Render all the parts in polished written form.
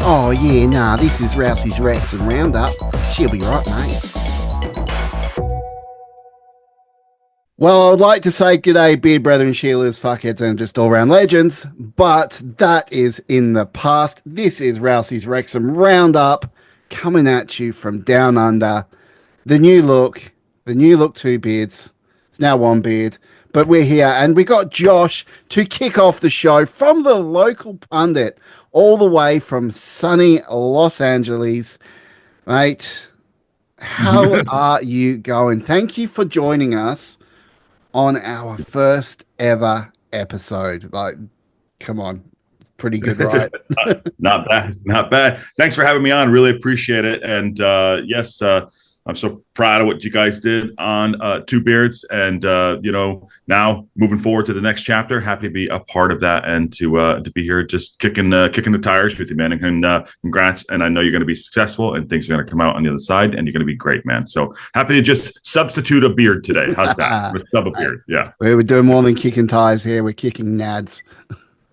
Oh, yeah, nah, this is Rousey's Wrexham Roundup. She'll be right, mate. Well, I'd like to say g'day, beard brethren, Sheilas, fuckheads, and just all-round legends, but that is in the past. This is Rousey's Wrexham Roundup, coming at you from down under. The new look, two beards. It's now one beard, but we're here, and we got Josh to kick off the show from the Local Pundit, all the way from sunny Los Angeles. Mate, how are you going? Thank you for joining us on our first ever episode. Like, come on, pretty good, right? Not bad, not bad. Thanks for having me on. Really appreciate it. And yes, I'm so proud of what you guys did on Two Beards. And now moving forward to the next chapter, happy to be a part of that and to be here, just kicking the tires with you, man. And congrats. And I know you're going to be successful, and things are going to come out on the other side, and you're going to be great, man. So happy to just substitute a beard today. How's that? Sub a beard, yeah. We're doing more than kicking tires here. We're kicking nads.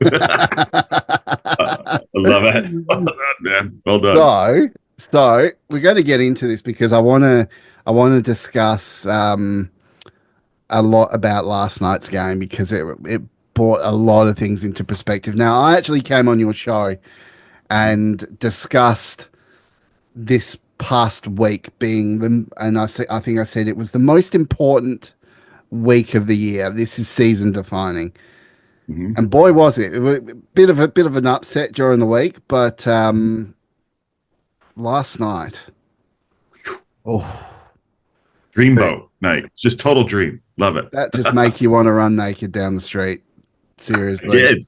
I love it. Well done, man. Well done. So we're going to get into this because I want to discuss a lot about last night's game because it brought a lot of things into perspective. Now, I actually came on your show and discussed this past week being I think I said it was the most important week of the year. This is season defining. Mm-hmm. And boy, was it. It was a bit of an upset during the week, but last night, oh, Dreamboat night, just total dream. Love it. that just make you want to run naked down the street. Seriously, I did.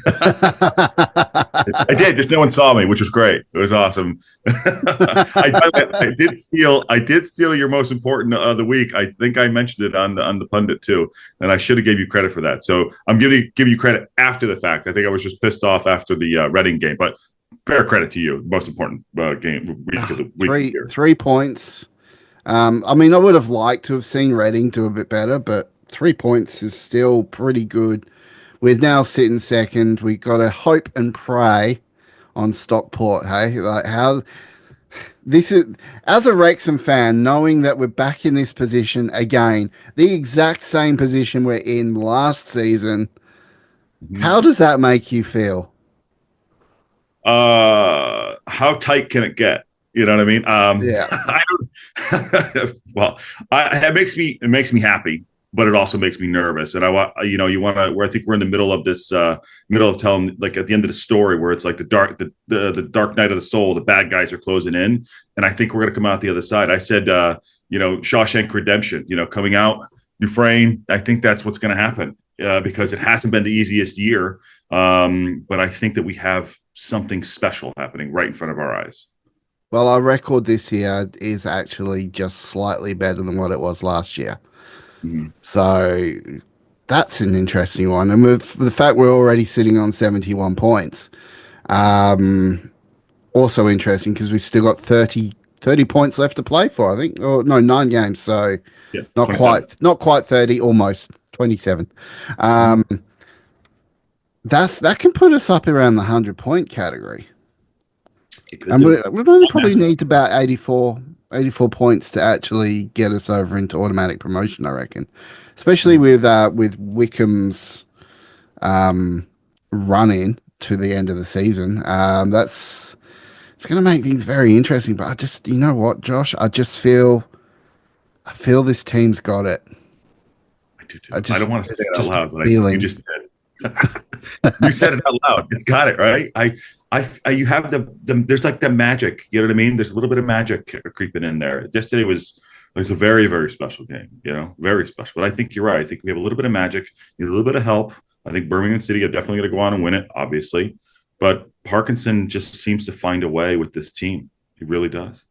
I did. Just no one saw me, which was great. It was awesome. I did steal. I did steal your most important of the week. I think I mentioned it on the pundit too, and I should have gave you credit for that. So I'm giving you credit after the fact. I think I was just pissed off after the Reading game, but fair credit to you. Most important game week of the week. 3 points. I mean, I would have liked to have seen Reading do a bit better, but 3 points is still pretty good. We're now sitting second. We got to hope and pray on Stockport. Hey, like how this is as a Wrexham fan, knowing that we're back in this position again, the exact same position we're in last season. Mm-hmm. How does that make you feel? How tight can it get? You know what I mean? Yeah. I don't. Well, it makes me happy, but it also makes me nervous. And I want, you want to, where I think we're in the middle of this, middle of telling, like at the end of the story, where it's like the dark night of the soul, the bad guys are closing in. And I think we're going to come out the other side. I said, Shawshank Redemption, coming out, Dufresne. I think that's what's going to happen because it hasn't been the easiest year. But I think that we have something special happening right in front of our eyes. Well, our record this year is actually just slightly better than what it was last year. Mm-hmm. So that's an interesting one. And with the fact we're already sitting on 71 points, also interesting because we've still got 30 points left to play for, I think. Or no, 9 games. So Yeah, not 27. not quite 30, almost 27. That can put us up around the 100-point category. And we'd only probably need about 84 points to actually get us over into automatic promotion, I reckon. Especially with Wycombe's run-in to the end of the season. It's going to make things very interesting. But I just, you know what, Josh? I feel this team's got it. I do too. I don't want to say it out loud, but you just did. You said it out loud. It's got it, right? You have there's like the magic, you know what I mean? There's a little bit of magic creeping in there. Yesterday was a very, very special game, very special. But I think you're right. I think we have a little bit of magic, need a little bit of help. I think Birmingham City are definitely going to go on and win it, obviously. But Parkinson just seems to find a way with this team. He really does.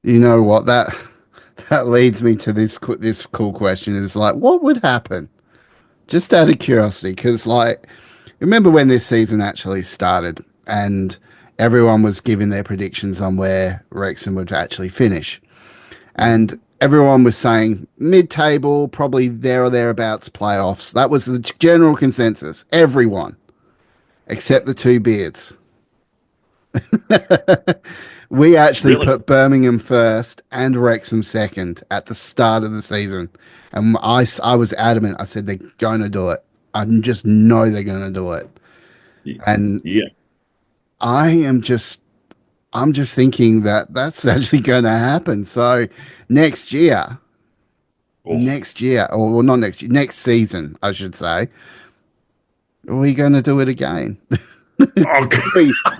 You know what? That leads me to this cool question is like, what would happen? Just out of curiosity, because like, remember when this season actually started and everyone was giving their predictions on where Wrexham would actually finish. And everyone was saying mid-table, probably there or thereabouts playoffs. That was the general consensus. Everyone, except the two beards. We actually Really? put Birmingham first and Wrexham second at the start of the season. And I was adamant. I said they're going to do it. I just know they're going to do it. And Yeah. I am just, I'm just thinking that that's actually going to happen. So next year, Oh, or well, not next year, next season, I should say, are we going to do it again? oh,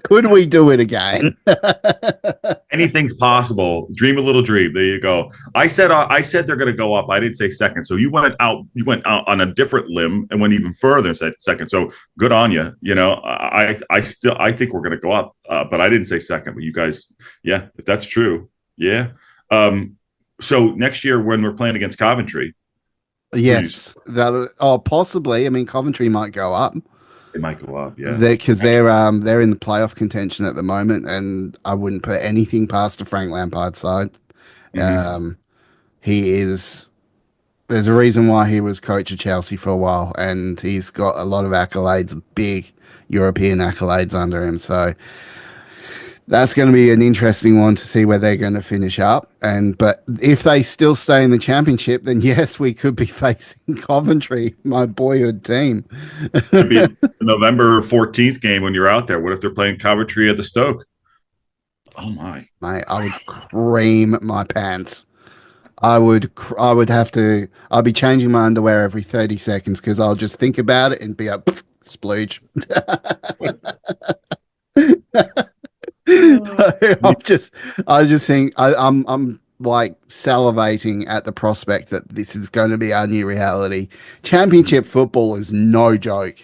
Could we do it again? anything's possible. Dream a little dream. There you go. I said they're going to go up. I didn't say second. So you went out. You went out on a different limb and went even further and said second. So good on you. You know, I think we're going to go up, but I didn't say second. But you guys, yeah, if that's true, yeah. Um, so next year when we're playing against Coventry, who do you? Yes, that oh possibly. I mean, Coventry might go up. It might go up. Yeah. Because they're in the playoff contention at the moment, and I wouldn't put anything past the Frank Lampard side. Mm-hmm. Um, he is. There's a reason why he was coach of Chelsea for a while, and he's got a lot of accolades, big European accolades under him. So that's going to be an interesting one to see where they're going to finish up. And but if they still stay in the championship, then yes, we could be facing Coventry, my boyhood team. Could be a November 14th game when you're out there. What if they're playing Coventry at the Stoke? Oh my. Mate, I would cream my pants. I would have to. I'd be changing my underwear every 30 seconds because I'll just think about it and be like, splooge. I'm just, I just think I'm like salivating at the prospect that this is going to be our new reality. Championship football is no joke.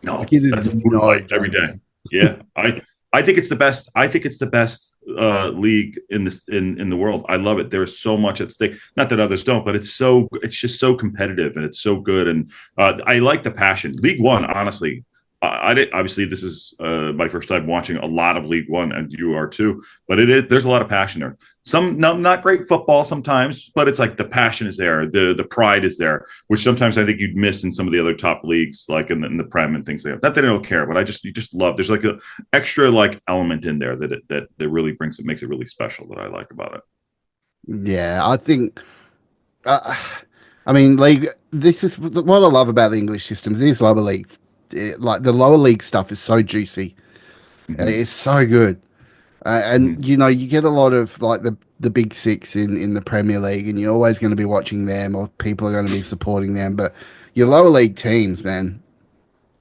Like No, it is that's a food no fight every joke, day. man. Yeah, I think it's the best. I think it's the best league in this in the world. I love it. There's so much at stake. Not that others don't, but it's just so competitive and it's so good. And I like the passion. League One, honestly, I did, obviously this is my first time watching a lot of League One, and you are too. But it is there's a lot of passion there. Some not great football sometimes, but it's like the passion is there, the pride is there, which sometimes I think you'd miss in some of the other top leagues, like in the Prem and things like that. Not that I don't care, but you just love. There's like a extra like element in there that really brings it, makes it really special, that I like about it. Yeah, I think. Uh, I mean, league. This is what I love about the English systems. These lower league, like the lower league stuff, is so juicy. Mm-hmm. It's so good. Mm-hmm. And you get a lot of like the big six in the Premier League, and you're always going to be watching them, or people are going to be supporting them. But your lower league teams, man,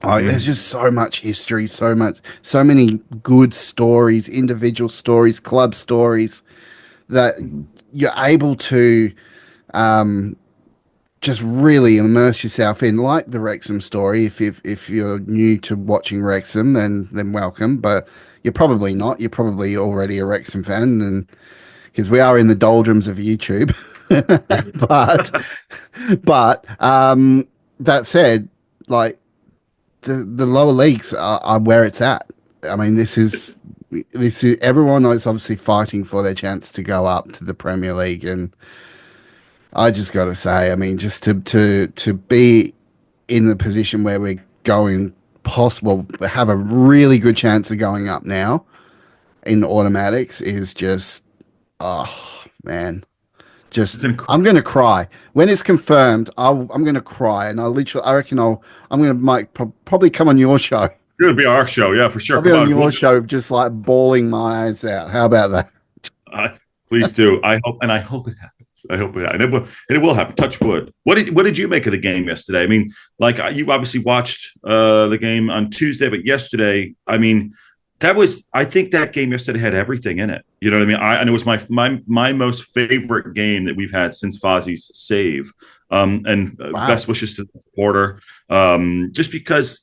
like there's Mm-hmm. just so much history, so many good stories, individual stories, club stories that Mm-hmm. you're able to um, just really immerse yourself in, like the Wrexham story. If you're new to watching Wrexham, then welcome. But you're probably not. You're probably already a Wrexham fan, and because we are in the doldrums of YouTube. but but that said, like the lower leagues are where it's at. I mean, this is everyone is obviously fighting for their chance to go up to the Premier League, and I just got to say, I mean, just to be in the position where we're going, possible have a really good chance of going up now in automatics is just, oh man, just It's incredible. I'm gonna cry when it's confirmed. I'm gonna cry, and I reckon I'm gonna probably come on your show. It's gonna be our show, yeah, for sure. I'll be Come on on, your show, just like bawling my eyes out. How about that? uh, please do. I hope it happens. I hope it, and it will happen. Touch wood. What did you make of the game yesterday? I mean, like you obviously watched the game on Tuesday, but yesterday, I mean, I think that game yesterday had everything in it. You know what I mean? And it was my most favorite game that we've had since Fozzie's save. And Wow. best wishes to the supporter. Just because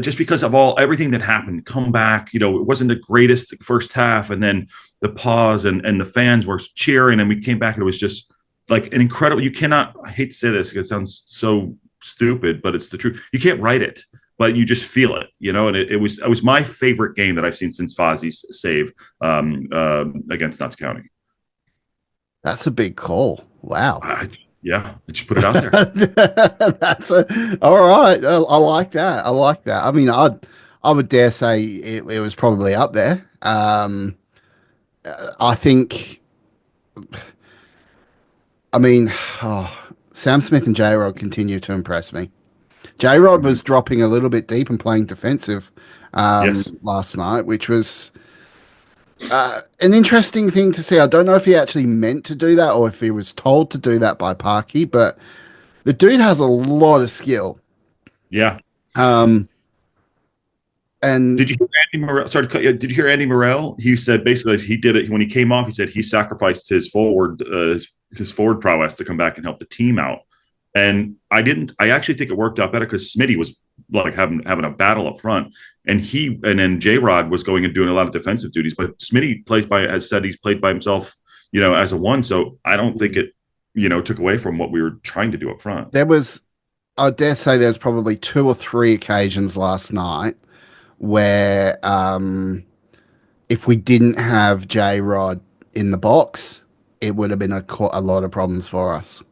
just because of everything that happened, come back, it wasn't the greatest first half, and then the pause, and the fans were cheering, and we came back, and it was just like an incredible. You cannot. I hate to say this, it sounds so stupid, but it's the truth. You can't write it, but you just feel it, and it was my favorite game that I've seen since Fozzie's save against Notts County. That's a big call. Wow. Yeah, I just put it out there. All right. I like that. I like that. I mean, I would dare say it was probably up there. I think, I mean, oh, Sam Smith and J Rod continue to impress me. J Rod Mhm. was dropping a little bit deep and playing defensive Yes. last night, which was an interesting thing to see. I don't know if he actually meant to do that or if he was told to do that by Parky, but the dude has a lot of skill. Yeah. Um, and Did you hear Andy Morel? Sorry to cut you. Did you hear Andy Morel? He said basically he did it when he came off. He said he sacrificed his forward prowess to come back and help the team out. And I didn't. I actually think it worked out better because Smitty was like having a battle up front, and then J Rod was going and doing a lot of defensive duties. But Smitty plays by has said he's played by himself, as a one. So I don't think it took away from what we were trying to do up front. there was, I dare say, there's probably two or three occasions last night where if we didn't have J Rod in the box, it would have been a lot of problems for us.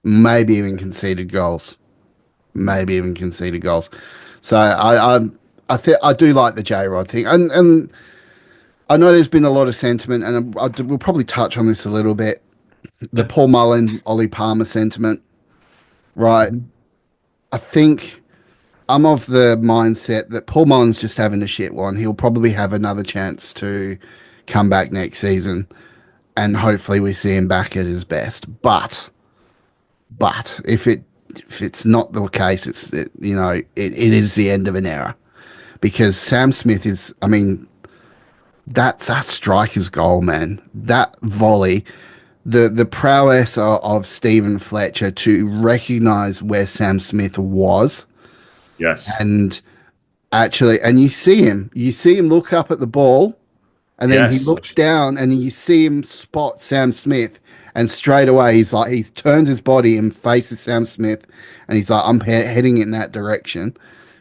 Maybe even conceded goals. Maybe even conceded goals. So I do like the J Rod thing, and I know there's been a lot of sentiment, and we'll probably touch on this a little bit. The Yeah. Paul Mullen, Ollie Palmer sentiment, right? Mhm. I think I'm of the mindset that Paul Mullen's just having a shit one. He'll probably have another chance to come back next season, and hopefully we see him back at his best. But if it's not the case, it is the end of an era because Sam Smith is. I mean, that striker's goal, man. That volley, the prowess of Stephen Fletcher to recognise where Sam Smith was Yes. and and you see him look up at the ball, and then he Yes. looks down and you see him spot Sam Smith, and straight away he turns his body and faces Sam Smith, and he's like, I'm heading in that direction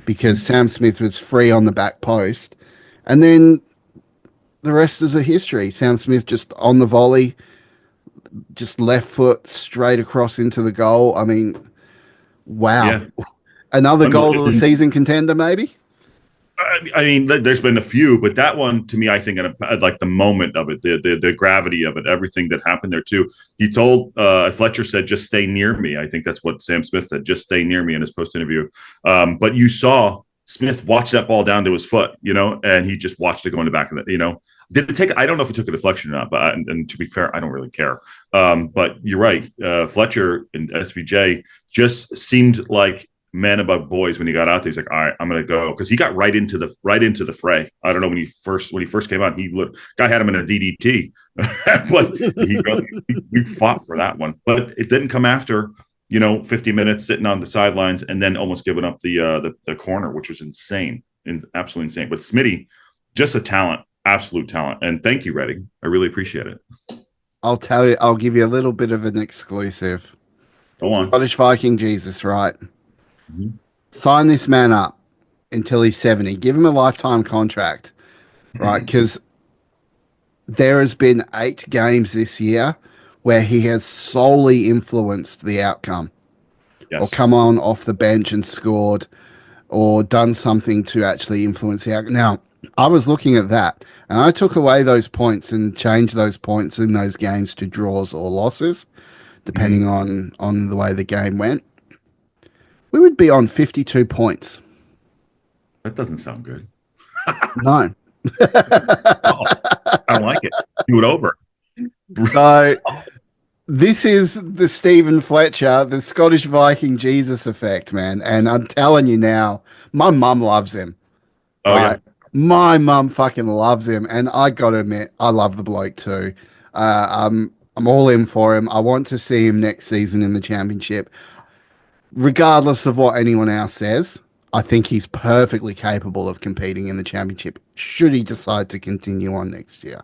because Sam Smith was free on the back post, and then the rest is a history. Sam Smith just on the volley, just left foot straight across into the goal. I mean, wow. Yeah. Another goal of the Unbelievable. season contender, maybe? I mean, there's been a few, but that one to me, I think, like the moment of it, the gravity of it, everything that happened there too. He told Fletcher said, "Just stay near me." I think that's what Sam Smith said, "Just stay near me" in his post interview. But you saw Smith watch that ball down to his foot, and he just watched it go in the back of it. Did it take? I don't know if it took a deflection or not, but and to be fair, I don't really care. But you're right, Fletcher and SVJ just seemed like men above boys when he got out there. He's like, all right, I'm gonna go, because he got right into the fray. I don't know, when he first came out, guy had him in a DDT, but we fought for that one, but it didn't come after 50 minutes sitting on the sidelines and then almost giving up the corner, which was insane and absolutely insane. But Smitty, just a talent, absolute talent, and thank you, Redding. I really appreciate it. I'll tell you, I'll give you a little bit of an exclusive. Go on. Scottish Viking Jesus, right? Mhm. Sign this man up until he's 70. Give him a lifetime contract, right? Because there has been 8 games this year where he has solely influenced the outcome or Yes. come on off the bench and scored or done something to actually influence the outcome. Now, I was looking at that and I took away those points and changed those points in those games to draws or losses, depending Mhm. on the way the game went. We would be on 52 points. That doesn't sound good. No. Oh, I don't like it. Do it over. So this is the Stephen Fletcher, the Scottish Viking Jesus effect, man. And I'm telling you now, my mum loves him, Oh right? yeah. My mum fucking loves him. And I gotta admit, I love the bloke too. I'm all in for him. I want to see him next season in the championship. Regardless of what anyone else says, I think he's perfectly capable of competing in the championship should he decide to continue on next year.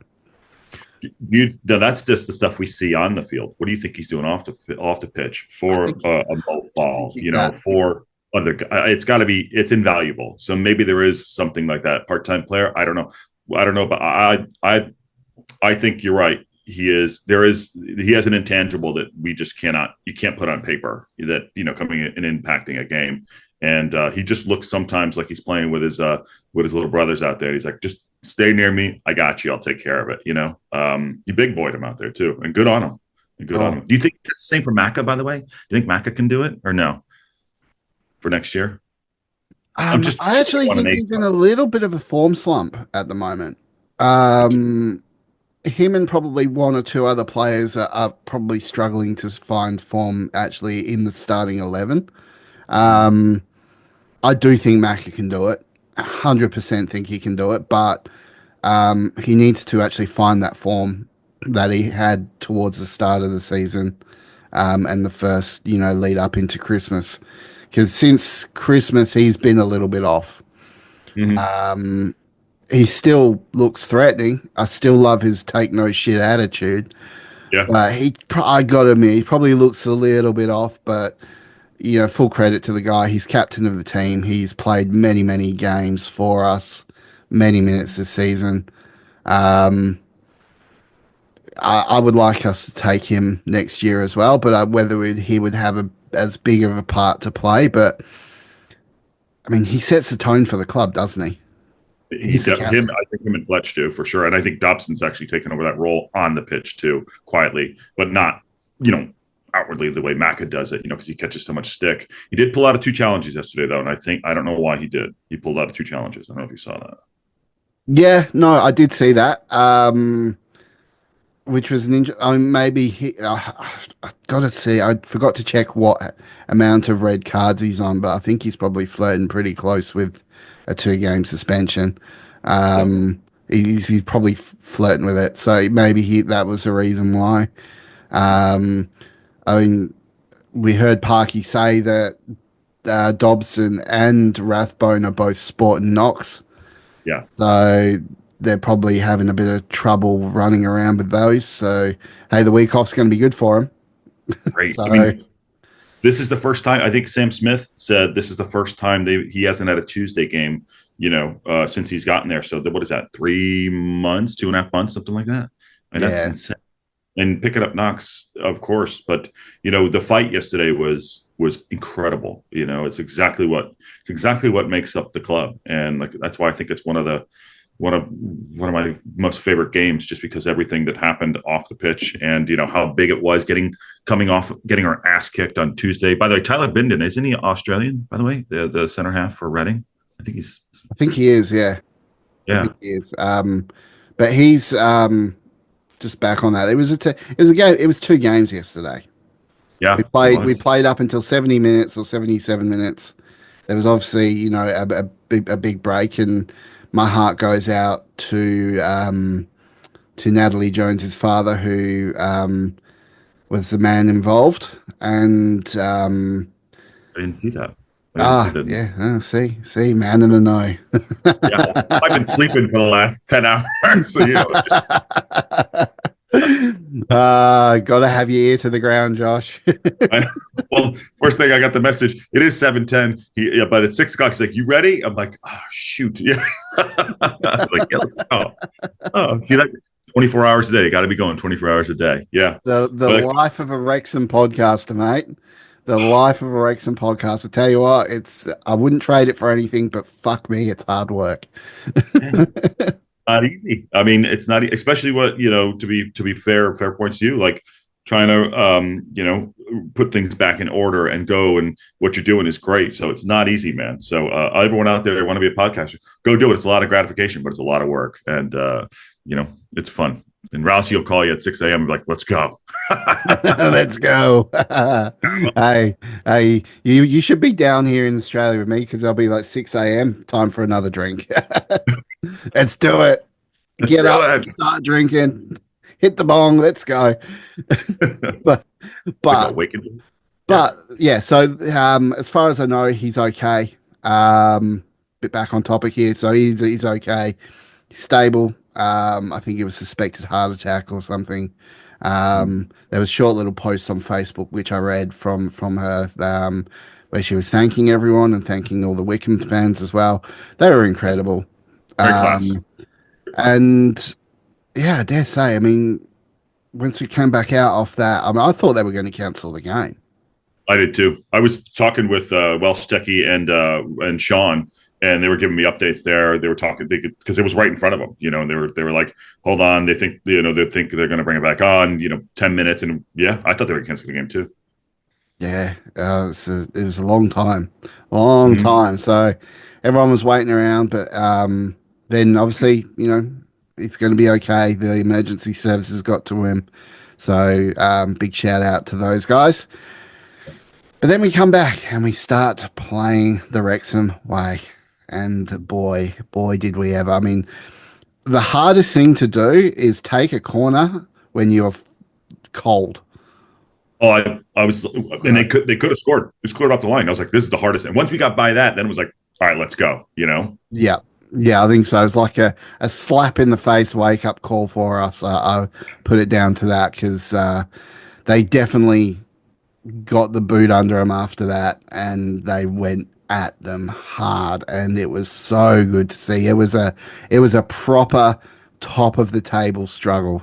No, that's just the stuff we see on the field. What do you think he's doing off the pitch I for think a low I think fall? he's that. For other, it's got to be. It's invaluable. So maybe there is something like that. Part-time player. I don't know. I don't know, but I think you're right. He has an intangible that we just cannot. You can't put on paper that coming in and impacting a game. and he just looks sometimes like he's playing with his little brothers out there. He's like, just stay near me. I got you. I'll take care of it. He big boyed him out there too, and good on him. And good on Oh, him. Do you think that's the same for Maka? By the way, do you think Maka can do it or no for next year? I'm just I actually on an think eight. he's in a little bit of a form slump at the moment. Think Him and probably one or two other players are probably struggling to find form actually in the starting 11. Um, I do think Macca can do it. 100% think he can do it, but he needs to actually find that form that he had towards the start of the season, and the first, lead up into Christmas. Because since Christmas, he's been a little bit off. Mhm. He still looks threatening. I still love his take no shit attitude. Yeah, I got to admit, he probably looks a little bit off, but full credit to the guy. He's captain of the team. He's played many, many games for us, many minutes this season. Um, I would like us to take him next year as well, but he would have as big of a part to play. But I mean, he sets the tone for the club, doesn't he? He's the him. captain. I think him and Fletch do for sure, and I think Dobson's actually taken over that role on the pitch too, quietly, but not you know outwardly the way Maka does it. Because he catches so much stick. He did pull out of two challenges yesterday though, and I don't know why he did. He pulled out of two challenges. I don't know if you saw that. Yeah, no, I did see that. Which was an I mean, maybe I gotta see. I forgot to check what amount of red cards he's on, but I think he's probably flirting pretty close with a 2 game suspension. Yeah, He's probably flirting with it, so maybe that was the reason why. Um, I mean, we heard Parky say that Dobson and Rathbone are both sporting knocks. yeah, So they're probably having a bit of trouble running around with those. So hey, the week off's going to be good for him. great. I So mean, this is the first time. I think Sam Smith said this is the first time he hasn't had a Tuesday game. Since he's gotten there. So what is that? 3 months, 2.5 months, something like that. I mean, that's yeah, insane. And picking up knocks, of course. But the fight yesterday was incredible. It's exactly what makes up the club, and like that's why I think it's one of my most favorite games, just because everything that happened off the pitch, and how big it was coming off getting our ass kicked on Tuesday. By the way, Tyler Bindon, isn't he Australian? By the way, the center half for Reading, I think he's I think he is. Yeah, I yeah think he is. But he's just back on that. It was a game. It was 2 games yesterday. We yeah it played we was played up until 70 minutes or 77 minutes. There was obviously a big break, and my heart goes out to Natalie Jones's father, who was the man involved. And I didn't see that. I didn't see that. yeah, see, man in the know. Yeah, I've been sleeping for the last 10 hours, so just Gotta have your ear to the ground, Josh. I, well, first thing I got the message. It is 7:10. Yeah, but it's 6 o'clock. He's like, "You ready?" I'm like, "Oh shoot, yeah." Like, yeah, let's go. Oh, see that 24 hours a day. Got to be going 24 hours a day. Yeah, The but life of a Wrexham podcaster, mate. The life of a Wrexham podcast. I tell you what, I wouldn't trade it for anything, but fuck me, it's hard work. yeah, not easy. I mean, it's not especially what to be fair points to you, like trying to put things back in order and go, and what you're doing is great. So it's not easy, man. So everyone out there want to be a podcaster, go do it. It's a lot of gratification, but it's a lot of work, and it's fun. And Rousey will call you at 6 a.m. and be like, let's go. Let's go. Hey, you should be down here in Australia with me because I'll be like 6 a.m. Time for another drink. Let's do it. Let's Get do up, it. start drinking, hit the bong. Let's go. But Like but awakened. Yeah. But yeah, so as far as I know, he's okay. Bit back on topic here, so he's okay. He's stable. I think it was suspected heart attack or something. There was short little posts on Facebook which I read from her, where she was thanking everyone and thanking all the Wycombe fans as well. They were incredible. Very class. Um, Very class. and yeah, I dare say, I mean, once we came back out off that, I mean, I thought they were going to cancel the game. I did too. I was talking with Welsh Techie and Sean, and they were giving me updates there. They were talking because it was right in front of them. And they were like, "Hold on, they think they think they're going to bring it back on." 10 minutes, and yeah, I thought they were canceling the game too. Yeah, it was a long Mm-hmm. time. So everyone was waiting around, but then obviously, it's going to be okay. The emergency services got to him, so big shout out to those guys. But then we come back and we start playing the Wrexham way, and boy, did we ever! I mean, the hardest thing to do is take a corner when you're cold. Oh, I was, and they could have scored. It was cleared off the line. I was like, this is the hardest. And once we got by that, then it was like, all right, let's go. Yeah. Yeah, I think so. It's like a slap in the face wake up call for us. I put it down to that because they definitely got the boot under them after that and they went at them hard. And it was so good to see. It was a proper top of the table struggle.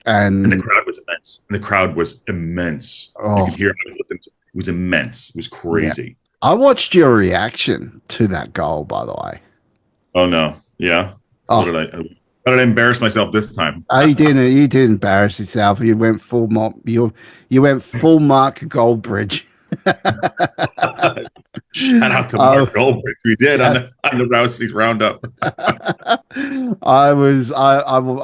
And the And crowd was immense. And the crowd was immense. You could oh, hear. I was listening to it. It was immense. It was yeah. crazy. I watched your reaction to that goal, by the way. Oh no, yeah. What Oh, did I? How did I embarrass myself this time? oh, you didn't embarrass yourself. You went full mop. You went full Mark Goldbridge. Shout out to Oh, Mark Goldberg. We did on yeah. the Rousey roundup. I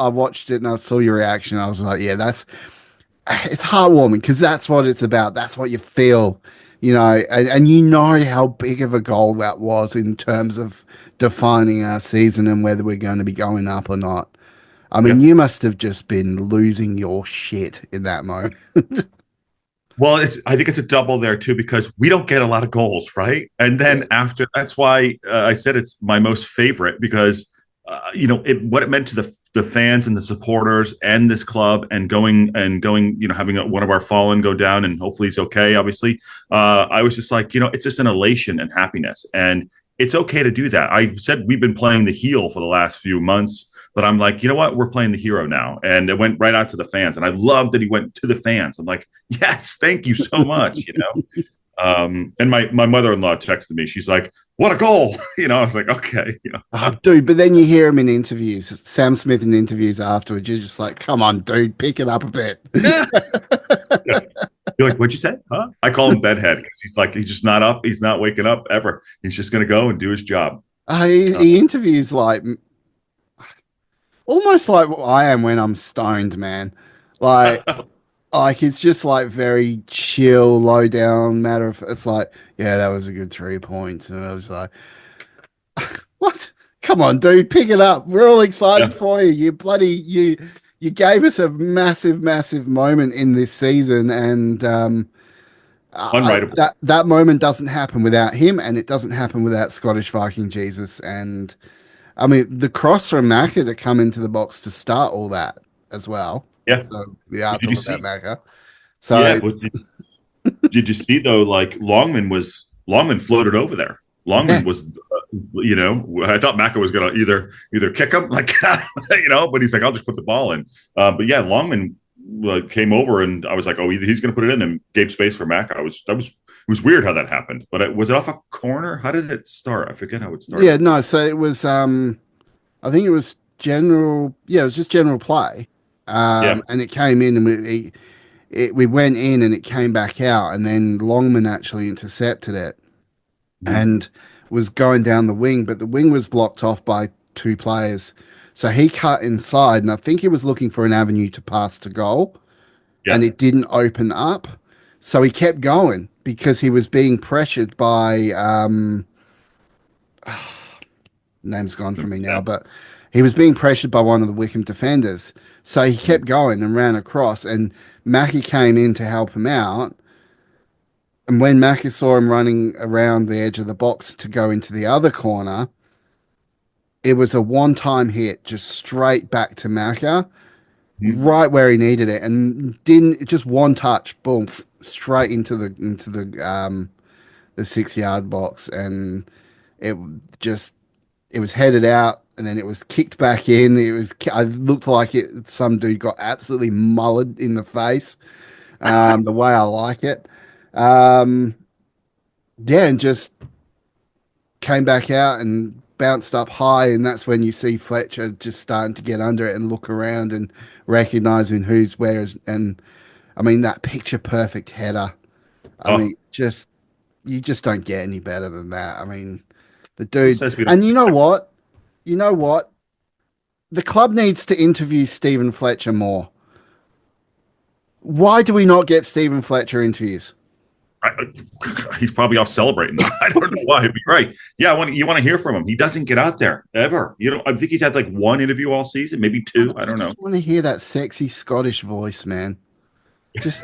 watched it and I saw your reaction. I was like, yeah, it's heartwarming because that's what it's about. That's what you feel, and you know how big of a goal that was in terms of defining our season and whether we're going to be going up or not. I mean, Yeah. you must have just been losing your shit in that moment. Well, I think it's a double there too because we don't get a lot of goals, right? And Yeah. then after that's why I said it's my most favorite because what it meant to the fans and the supporters and this club and going having one of our fallen go down and hopefully he's okay. Obviously, I was just like it's just an elation and happiness and it's okay to do that. I said we've been playing the heel for the last few months. But I'm like, you know what? We're playing the hero now. And it went right out to the fans. And I love that he went to the fans. I'm like, yes, thank you so much. And my mother-in-law texted me. She's like, what a goal. I was like, okay. Oh, dude, but then you hear him in interviews, Sam Smith in interviews afterwards. You're just like, come on, dude, pick it up a bit. Yeah. You're like, what'd you say? Huh? I call him bedhead because he's like, he's just not up. He's not waking up ever. He's just going to go and do his job. Uh, He interviews like almost like what I am when I'm stoned, man. Like, like it's just like very chill, low down matter of. It's like, yeah, that was a good 3 points, and I was like, what? Come on, dude, pick it up. We're all excited yeah. for you. You gave us a massive, massive moment in this season, and Unwritable. that moment doesn't happen without him, and it doesn't happen without Scottish Viking Jesus. And I mean, the cross from Macca to come into the box to start all that as well. Yeah. So we are Did you talking about see? Macca. Yeah. So But did you see though? Like Longman floated over there. yeah, Longman was, I thought Maka was gonna either kick him like, but he's like, I'll just put the ball in. But yeah, Longman came over and I was like, oh, he's gonna put it in and gave space for Maka. It was weird how that happened. But was it off a corner? How did it start? I forget how it yeah, started. no. So it was. I think it was general. Yeah, it was just general play. Yeah. And it came in, and we went in, and it came back out, and then Longman actually intercepted it Mhm. and was going down the wing, but the wing was blocked off by two players. So he cut inside, and I think he was looking for an avenue to pass to goal, and Yeah. it didn't open up. So he kept going because he was being pressured by name's gone from me now, Yeah. but he was being pressured by one of the Wycombe defenders. So he kept going and ran across, and Mackie came in to help him out. And when Mackie saw him running around the edge of the box to go into the other corner, it was a one-time hit, just straight back to Macca, Mhm. right where he needed it, and didn't just one touch, boom, straight into the 6 yard box, and it just it was headed out, and then it was kicked back in. I looked like some dude got absolutely mullered in the face. the way I like it. Um, yeah, and just came back out and bounced up high, and that's when you see Fletcher just starting to get under it and look around and recognizing who's where. And I mean that picture perfect header. I Oh, mean, just you just don't get any better than that. I mean, the who dude. says we don't And you get know sexy? what? You know what? The club needs to interview Stephen Fletcher more. Why do we not get Stephen Fletcher interviews? He's probably off celebrating. I don't know why. But you're right. Yeah, you want to hear from him. He doesn't get out there ever. You know, I think he's had like one interview all season, maybe two. I I don't know. just want to hear that sexy Scottish voice, man. Just,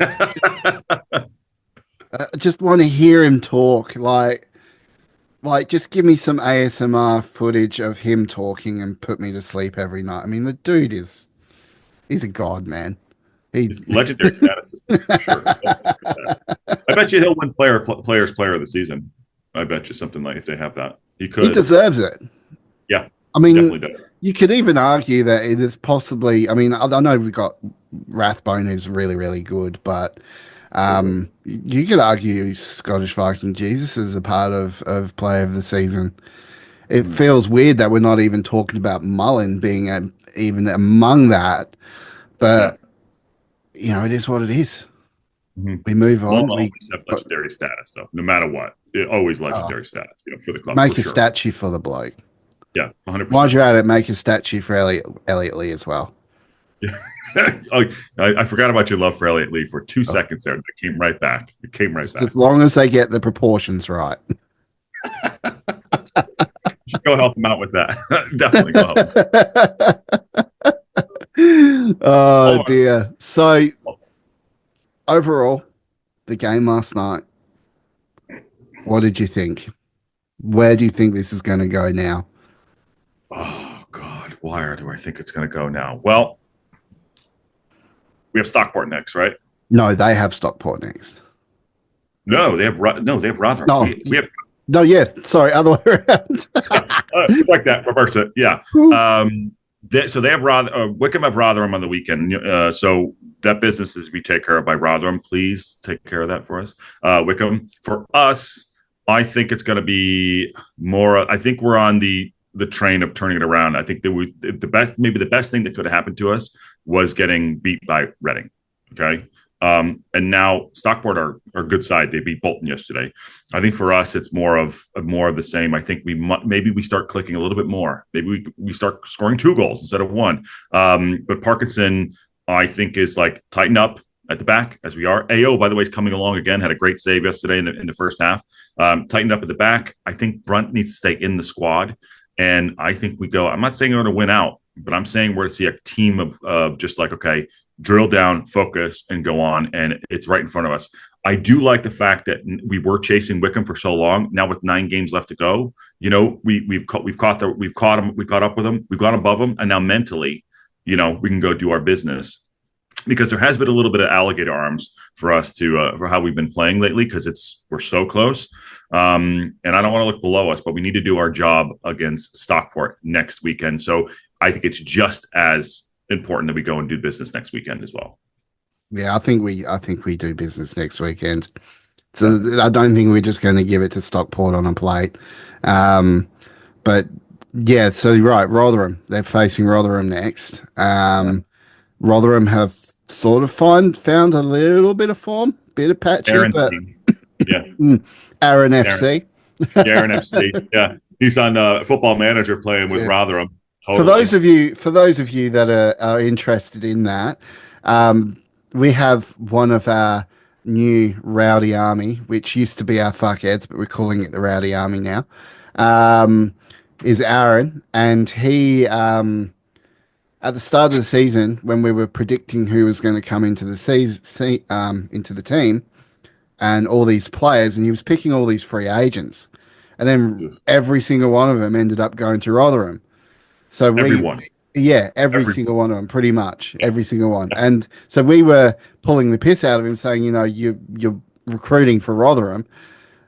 just want to hear him talk. Like, just give me some ASMR footage of him talking and put me to sleep every night. I mean, the dude he's a god, man. He, His legendary status is for sure. I bet you he'll win players player of the season. I bet you something like if they have that, he he could. deserves it. Yeah, I he mean, definitely does. you could even argue that it is possibly. I mean, I know we got Rathbone who's really, really good, but So good. you could argue Scottish Viking Jesus is a part of Player of the Season. It Mm, feels weird that we're not even talking about Mullen being even among that, yeah. but it is what it is. Mm-hmm. We move Mullen on. We always have legendary status, though. No matter what, always oh, legendary status. For the club for make a sure. statue for the bloke. Yeah, 100%. While you're at it, make a statue for Elliot Lee as well. Yeah. Oh, I forgot about your love for Elliot Lee for two Oh, seconds there. It came right back. It came right just back. as long as they get the proportions right. You should go help him out with that. Definitely go help him. Oh Oh, dear. So overall, the game last night, what did you think? Where do you think this is going to go now? oh God, where do I think it's going to go now? Well, we have Stockport next, right? No, they have Stockport next. No, they have Rotherham. No, We have no, yeah, sorry, other way around. yeah, it's like that. Reverse it. Yeah. So they have Wycombe have Rotherham on the weekend. So that business is to be taken care of by Rotherham. Please take care of that for us. Wycombe for us. I think it's going to be more. I think we're on the train of turning it around. I think that maybe the best thing that could have happened to us was getting beat by Reading. Okay. And now Stockport are a good side. They beat Bolton yesterday. I think for us, it's more of the same. I think maybe we start clicking a little bit more. Maybe we start scoring 2 goals instead of one. But Parkinson, I think, is like tighten up at the back as we are. AO, by the way, is coming along again. Had a great save yesterday in the first half. Tightened up at the back. I think Brunt needs to stay in the squad, and I think we go. I'm not saying we're going to win out, but I'm saying we're to see a team of just like, okay, drill down, focus, and go on. And it's right in front of us. I do like the fact that we were chasing Wycombe for so long. Now with 9 games left to go, we've caught them, we caught up with them, we've gone above them, and now mentally, we can go do our business. Because there has been a little bit of alligator arms for us for how we've been playing lately, because we're so close. And I don't want to look below us, but we need to do our job against Stockport next weekend. So I think it's just as important that we go and do business next weekend as well. Yeah, I think we do business next weekend. Yeah. So I don't think we're just going to give it to Stockport on a plate. Um, but yeah, so you're right, Rotherham. They're facing Rotherham next. Yeah. Rotherham have sort of found a little bit of form, bit of patchy, Aaron's but team. Yeah. Aaron Aaron. FC. Aaron FC. Yeah. He's on Football Manager playing with Yeah. Rotherham. For those Totally. of you, for those of you that are interested in that, um, we have one of our new Rowdy Army, which used to be our fuckheads, but we're calling it the Rowdy Army now. Um, is Aaron, and he at the start of the season when we were predicting who was going to come into the into the team and all these players, and he was picking all these free agents, and then every single one of them ended up going to Rotherham. So Everyone. yeah, every Every. single one of them, pretty much Yeah. every single one. And so we were pulling the piss out of him, saying, you're recruiting for Rotherham,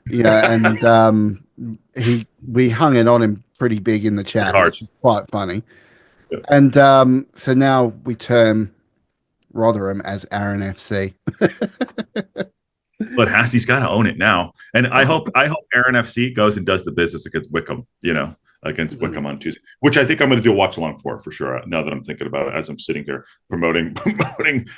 and we hung it on him pretty big in the Pretty chat, hard. which is quite funny. Yeah. And so now we turn Rotherham as Aaron FC. But Hassey's got to own it now. And I Oh, hope Aaron FC goes and does the business against Wycombe, against mm. Wycombe on Tuesday, which I think I'm going to do a watch along for sure. Now that I'm thinking about it, as I'm sitting here promoting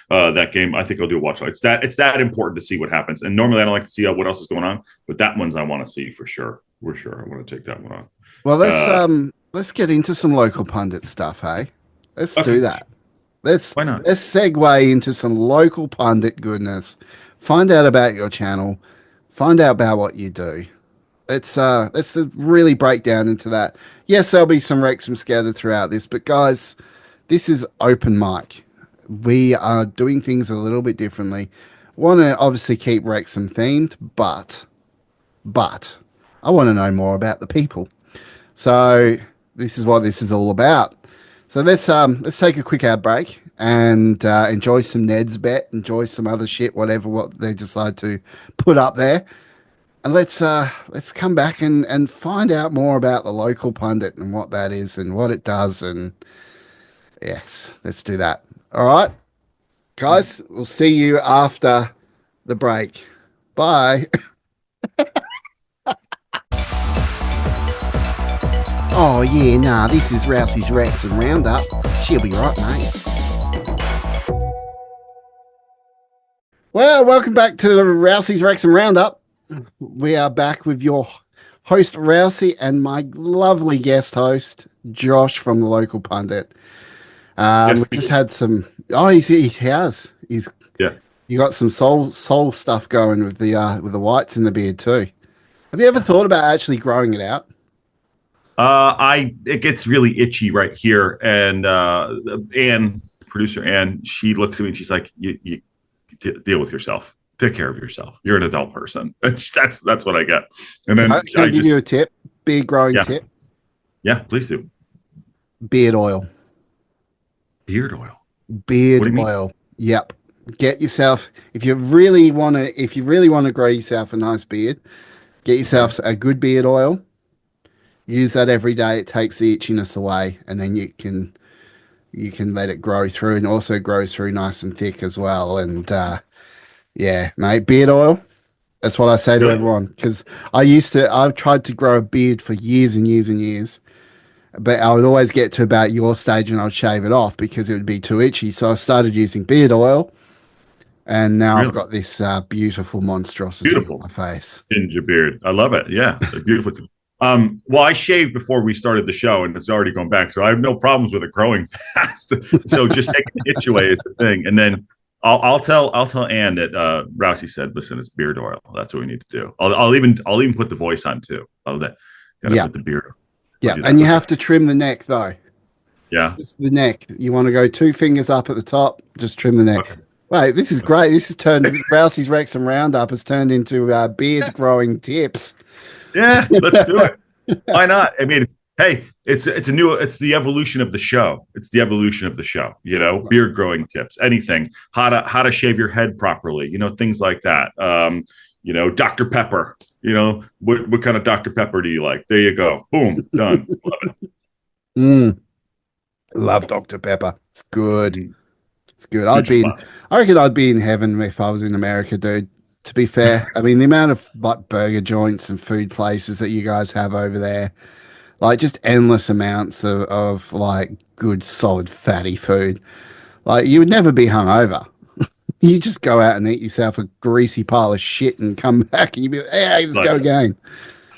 that game, I think I'll do a watch along. It's that important to see what happens. And normally I don't like to see what else is going on, but that one's I want to see for sure. For sure, I want to take that one on. Well, Uh, let's get into some local pundit stuff, hey? Let's do okay, that. Let's why not? let's segue into some local pundit goodness. Find out about your channel. Find out about what you do. Let's really break down into that. Yes, there'll be some Wrexham scattered throughout this, but guys, this is open mic. We are doing things a little bit differently. Want to obviously keep Wrexham themed, but I want to know more about the people. So this is what this is all about. So let's take a quick ad break and enjoy some Ned's bet, enjoy some other shit, whatever what they decide to put up there, and let's come back and find out more about the local pundit and what that is and what it does. And yes, let's do that. All right, guys, we'll see you after the break. Bye. Oh yeah, nah, this is Rousey's Wrexham Roundup. She'll be right, mate. Well, welcome back to the Rousey's Wrexham Roundup. We are back with your host Rousey and my lovely guest host Josh from the Local Pundit. Yes, We just had some. Oh, he has. He's yeah. you got some soul stuff going with the whites in the beard too. Have you ever thought about actually growing it out? It gets really itchy right here, and Anne, producer Anne, she looks at me and she's like, "You deal with yourself. Take care of yourself. You're an adult person." That's what I get. And then Can I I give just you a tip? Beard growing yeah tip: yeah, please do. beard oil. Beard oil. What Beard do you mean? oil. Yep. Get yourself if you really want to grow yourself a nice beard, get Okay, yourself a good beard oil. Use that every day. It takes the itchiness away, and then you can let it grow through, and also grows through nice and thick as well. And yeah, mate, beard oil. That's what I say to really? everyone because I've tried to grow a beard for years and years and years, but I would always get to about your stage and I'd shave it off because it would be too itchy. So I started using beard oil, and now I've Really got this beautiful monstrosity on beautiful my face. ginger beard. I love it. Yeah, beautiful. Well, I shaved before we started the show, and it's already going back, so I have no problems with it growing fast. So just taking the itch away is the thing, and then I'll tell Ann that Rousey said, "Listen, it's beard oil. That's what we need to do." I'll even put the voice on too. Oh, that gotta Yeah, put the beard. I'll yeah, do that. and you Listen, have to trim the neck though. yeah. Just the neck. You want to go two fingers up at the top. Just trim the neck. Okay. Wait, this is great. This has turned Rousey's Wrexham Roundup has turned into beard growing tips. Yeah, let's do it. Why not? I mean, it's the evolution of the show. It's the evolution of the show. Beard growing tips, anything, how to shave your head properly. Things like that. Dr. Pepper. What kind of Dr. Pepper do you like? There you go. Boom, done. Love it. Mm, love Dr. Pepper. It's good. Mhm. It's good. Ginger spots. I reckon I'd be in heaven if I was in America, dude. To be fair, I mean the amount of like burger joints and food places that you guys have over there, like just endless amounts of like good, solid, fatty food. Like you would never be hungover. You just go out and eat yourself a greasy pile of shit and come back and you'd be like, hey, let's Like, go again.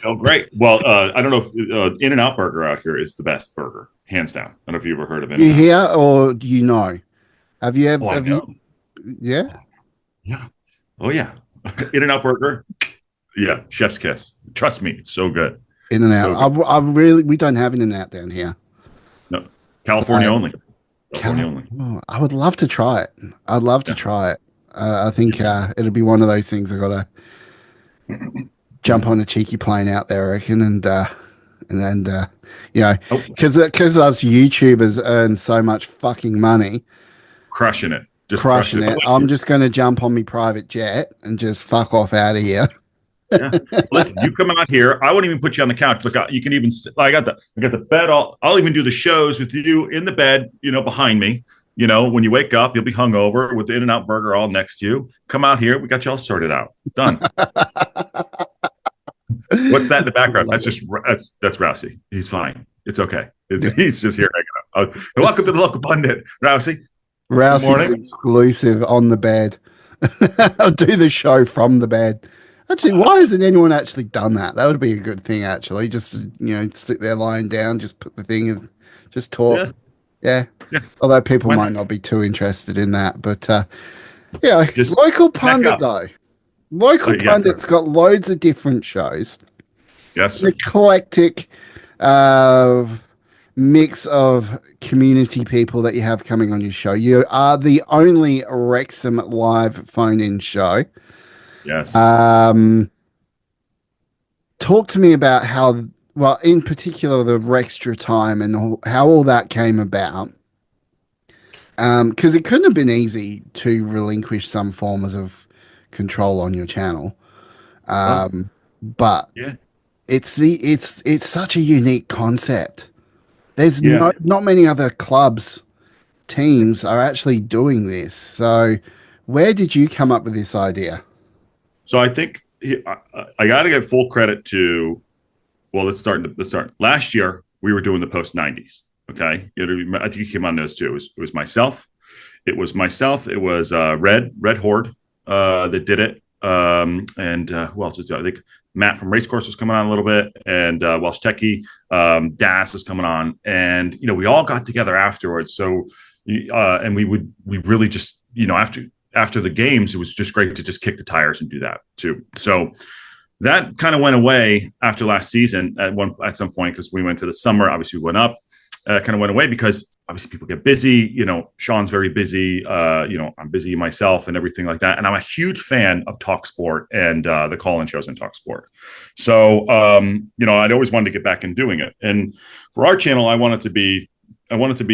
oh, great. Well, I don't know if In-N-Out Burger out here is the best burger, hands down. I don't know if you've ever heard of You In-N-Out. hear or do you know? Have you Oh, ever I have you know. yeah? Yeah. Oh, yeah. In-N-Out Burger. Yeah, chef's kiss. Trust me, it's so good. In and out. So good. I really we don't have in and out down here. No, California So only. California only. I would love to try it. I'd love to Yeah. try it. I think Yeah. it'll be one of those things I gotta jump on a cheeky plane out there, I reckon, and you know, Oh, because us YouTubers earn so much fucking money crushing it. Just crushing crushing it. But it. I'm just gonna jump on me private jet and just fuck off out of here. yeah. Listen, you come out here. I won't even put you on the couch. Look, you can even. I got the bed. I'll even do the shows with you in the bed. Behind me. when you wake up, you'll be hungover with the In-N-Out burger all next to you. Come out here. We got you all sorted out. Done. What's that in the background? Love That's it. just that's Rousey. He's fine. It's okay. Yeah. He's just here hanging out. Welcome to the Local Pundit, Rousey. Good Rousey's morning. exclusive on the bed. I'll do the show from the bed. Actually, why hasn't anyone actually done that? That would be a good thing, actually. Just, sit there lying down, just put the thing and just talk. Yeah, Yeah. yeah. Although people Why might not? not be too interested in that. But, yeah, Just Local check Pundit, out. though. So Local yeah, Pundit's got loads of different shows. yes, An sir. eclectic uh, mix of community people that you have coming on your show. You are the only Wrexham live phone-in show. Yes. Um, Talk to me about how, well, in particular, the Rextra time and how all that came about. Because it couldn't have been easy to relinquish some forms of control on your channel. Oh, But yeah, it's such a unique concept. There's yeah. not many other clubs, teams are actually doing this. So where did you come up with this idea? So I think I got to give full credit to. Well, let's start. Last year we were doing the post '90s. Okay, I think you came on those too. It was myself. It was myself. It was Red Horde that did it. And who else is there? I think Matt from Racecourse was coming on a little bit, and Welsh Techie, Das was coming on, and we all got together afterwards. So, and we really just after the games, it was just great to just kick the tires and do that too. So that kind of went away after last season at some point because we went to the summer. Obviously, we went up. Kind of went away because obviously people get busy. Sean's very busy. I'm busy myself and everything like that. And I'm a huge fan of Talk Sport and the call-in shows in Talk Sport. So I'd always wanted to get back in doing it. And for our channel, I want it to be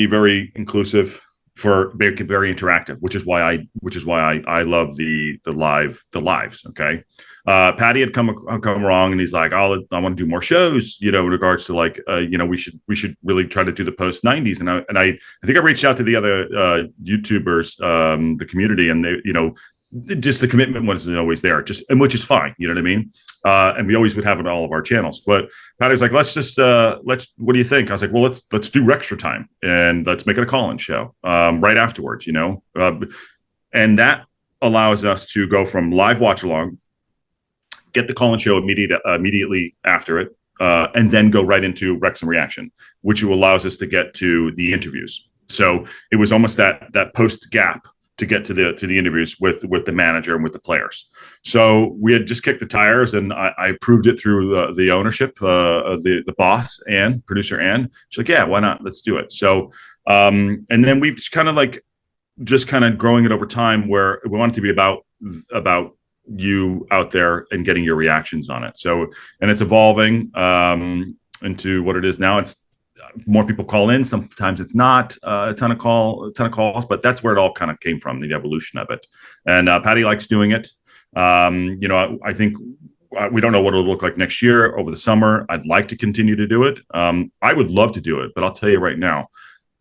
very inclusive for very interactive, which is why I love the lives. Okay. Patty had come wrong, and he's like, I want to do more shows, in regards to like, we should really try to do the post '90s. And I think I reached out to the other YouTubers, the community, and they, just the commitment wasn't always there, which is fine, you know what I mean? And we always would have it on all of our channels. But Patty's like, what do you think? I was like, well, let's do Rextra time and let's make it a call-in show right afterwards, and that allows us to go from live watch along, get the call-in show immediately after it, and then go right into Wrexham reaction, which allows us to get to the interviews. So it was almost that post gap to get to the interviews with the manager and with the players. So we had just kicked the tires, and I approved it through the ownership, the boss and producer Ann. She's like, yeah, why not? Let's do it. So and then we just kind of growing it over time, where we want it to be about you out there and getting your reactions on it. So, and it's evolving into what it is now. It's more people call in. Sometimes it's not a ton of calls, but that's where it all kind of came from, the evolution of it. And Patty likes doing it. I think we don't know what it'll look like next year over the summer. I'd like to continue to do it. I would love to do it, but I'll tell you right now,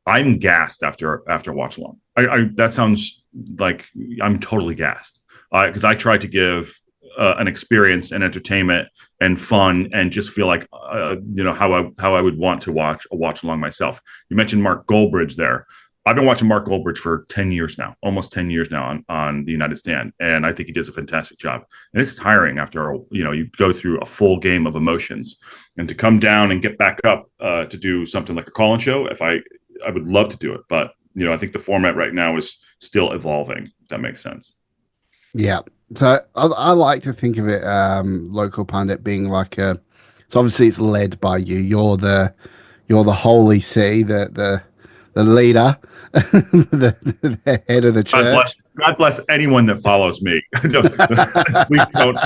I'm gassed after watch along. That sounds like I'm totally gassed because I tried to give an experience and entertainment and fun and just feel like how I would want to watch along myself. You mentioned Mark Goldbridge there. I've been watching Mark Goldbridge for 10 years now, almost 10 years now on the United Stand. And I think he does a fantastic job. And it's tiring after, you go through a full game of emotions, and to come down and get back up to do something like a call-in show. I would love to do it, but I think the format right now is still evolving. If that makes sense. Yeah. So I like to think of it, Local Pundit being like so obviously it's led by you. You're the holy see, the leader, the head of the church. God bless anyone that follows me. Please don't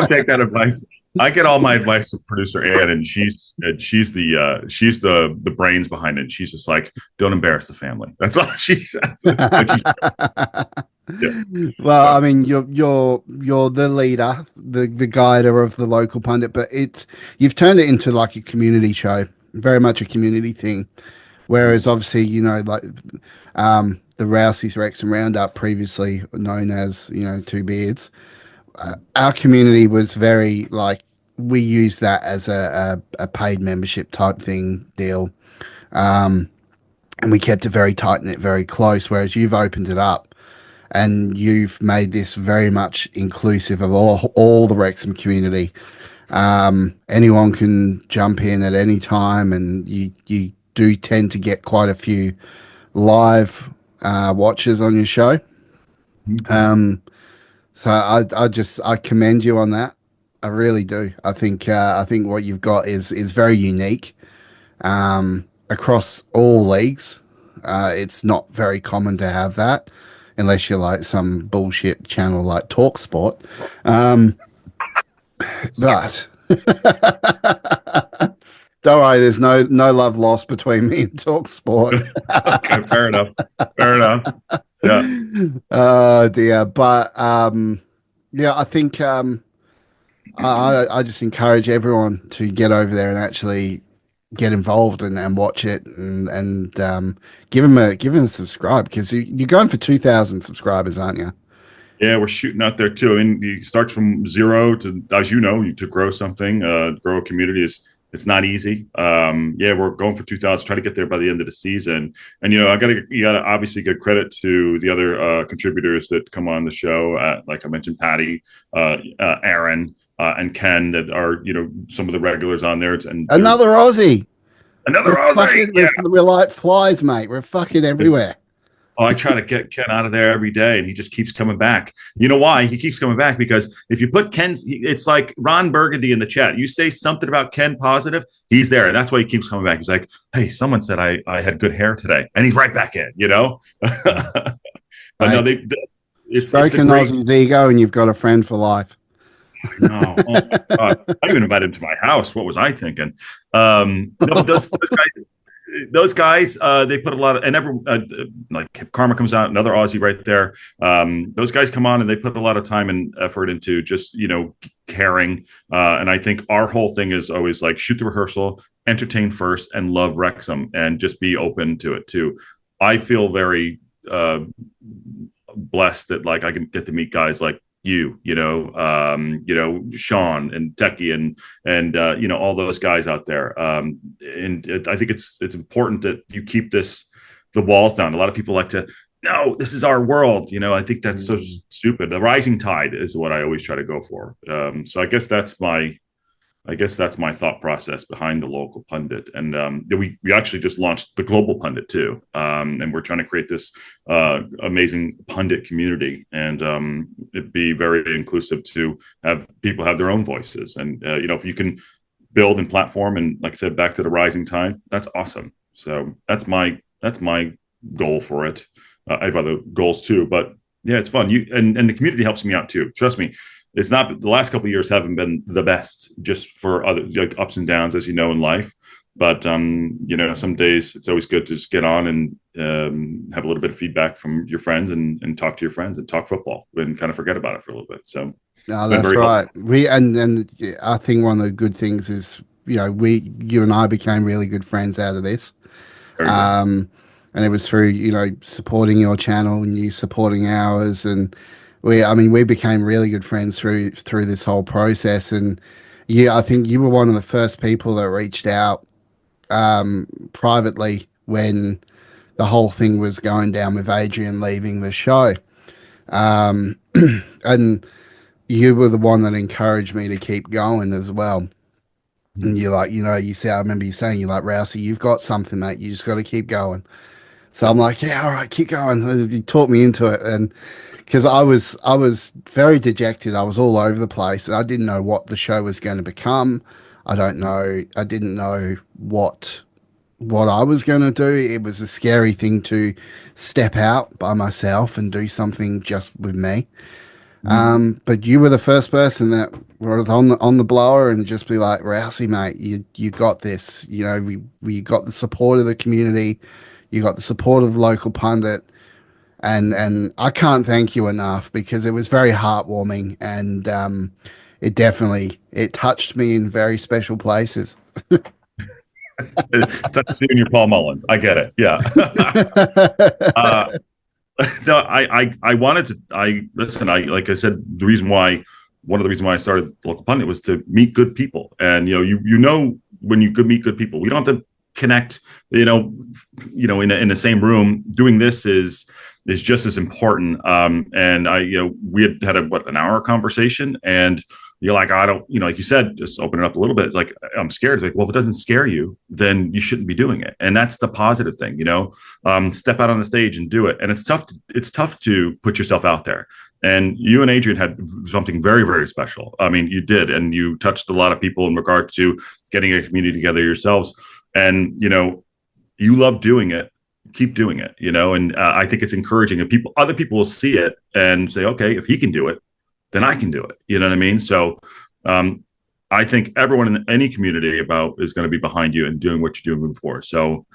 take that advice. I get all my advice from producer Ann, and she's the brains behind it. She's just like, don't embarrass the family. That's all she says. Yeah. Well, I mean, you're the leader, the guider of the Local Pundit, but you've turned it into like a community show, very much a community thing. Whereas obviously, like the Rousey's Wrexham Roundup, previously known as, Two Beards, our community was very like we used that as a paid membership type thing deal. And we kept it very tight knit, very close. Whereas you've opened it up and you've made this very much inclusive of all the Wrexham community. Anyone can jump in at any time, and you do tend to get quite a few live watches on your show. Mhm. Um, so I commend you on that. I really do. I think what you've got is very unique across all leagues. It's not very common to have that unless you're like some bullshit channel like Talksport. Um, but don't worry, there's no love lost between me and Talksport. Okay, fair enough. Fair enough. Yeah. Oh dear, but yeah, I think I just encourage everyone to get over there and actually get involved and watch it and give him a subscribe because you're going for 2,000 subscribers, aren't you? Yeah, we're shooting out there too. I mean, you start from zero to, as you know, to grow something, grow a community is it's not easy. Yeah, we're going for 2,000. Try to get there by the end of the season. And you gotta obviously give credit to the other contributors that come on the show. Like I mentioned, Patty, Aaron, and Ken, that are some of the regulars on there. And they're Another Aussie. another We're Aussie. fucking we're like flies, mate. We're fucking Yeah. everywhere. Oh, I try to get Ken out of there every day, and he just keeps coming back. You know why? He keeps coming back because if you put it's like Ron Burgundy in the chat. You say something about Ken positive, he's there, and that's why he keeps coming back. He's like, "Hey, someone said I had good hair today," and he's right back in. But no, Hey, it's stroke a an great. Aussie's ego, and you've got a friend for life. No, oh my god, I even invited him to my house. What was I thinking? No, but those guys, they put a lot of, and every like Karma comes out, another Aussie right there. Those guys come on and they put a lot of time and effort into just caring. And I think our whole thing is always like shoot the rehearsal, entertain first, and love Wrexham, and just be open to it too. I feel very blessed that like I can get to meet guys like Sean and Techie and all those guys out there. And I think it's important that you keep the walls down. A lot of people like to, no, this is our world. I think that's so stupid. The rising tide is what I always try to go for. So I guess that's my thought process behind the local pundit. And we actually just launched the global pundit too. And we're trying to create this amazing pundit community and it'd be very inclusive to have people have their own voices. And, if you can build and platform and like I said, back to the rising tide, that's awesome. So that's my goal for it. I have other goals too, but yeah, it's fun. And the community helps me out too. Trust me, it's not the last couple of years haven't been the best just for other like ups and downs as in life, but some days it's always good to just get on and have a little bit of feedback from your friends and talk to your friends and talk football and kind of forget about it for a little bit. So No, it's been that's very right. helpful. And I think one of the good things is you and I became really good friends out of this. Very good. Um, and it was through, supporting your channel and you supporting ours. And we became really good friends through this whole process. And yeah, I think you were one of the first people that reached out privately when the whole thing was going down with Adrian leaving the show. And you were the one that encouraged me to keep going as well. And you're like, you say, I remember you saying, you're like, Rousey, you've got something, mate. You just got to keep going. So I'm like, yeah, all right, keep going. He talked me into it, and because I was very dejected, I was all over the place, and I didn't know what the show was going to become. I didn't know what I was going to do. It was a scary thing to step out by myself and do something just with me. But you were the first person that was on the blower and just be like, Rousey, mate, you got this. We got the support of the community, you got the support of the local pundit, and I can't thank you enough because it was very heartwarming and it touched me in very special places. Touch you and your Paul Mullins. I get it. Yeah. uh, no, I wanted to. I listen. I like I said. One of the reasons why I started Local Pundit was to meet good people, and you know when you could meet good people, we don't have to connect. In the same room. Doing this is just as important. And we had an hour conversation, and you're like, I don't, like you said, just open it up a little bit. It's like, I'm scared. It's like, well, if it doesn't scare you, then you shouldn't be doing it. And that's the positive thing, step out on the stage and do it. And it's tough to put yourself out there. And you and Adrian had something very, very special. I mean, you did, and you touched a lot of people in regard to getting a community together yourselves. And, you love doing it. Keep doing it, and I think it's encouraging. And other people will see it and say, okay, if he can do it, then I can do it. You know what I mean? So I think everyone in any community is going to be behind you and doing what you're doing moving forward. So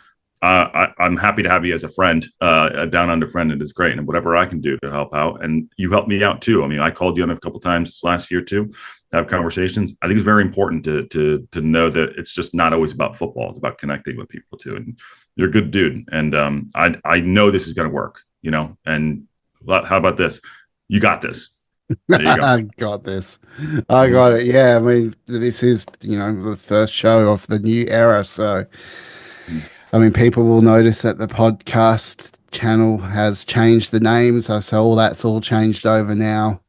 I'm happy to have you as a friend, a down under friend. It is great. And whatever I can do to help out. And you helped me out too. I mean, I called you on a couple of times this last year too, to have conversations. I think it's very important to know that it's just not always about football. It's about connecting with people too. And you're a good dude. And I know this is going to work, and how about this? You got this. There you go. I got this. I got it. Yeah, I mean, this is, the first show of the new era. So, I mean, people will notice that the podcast channel has changed the names. So all that's all changed over now.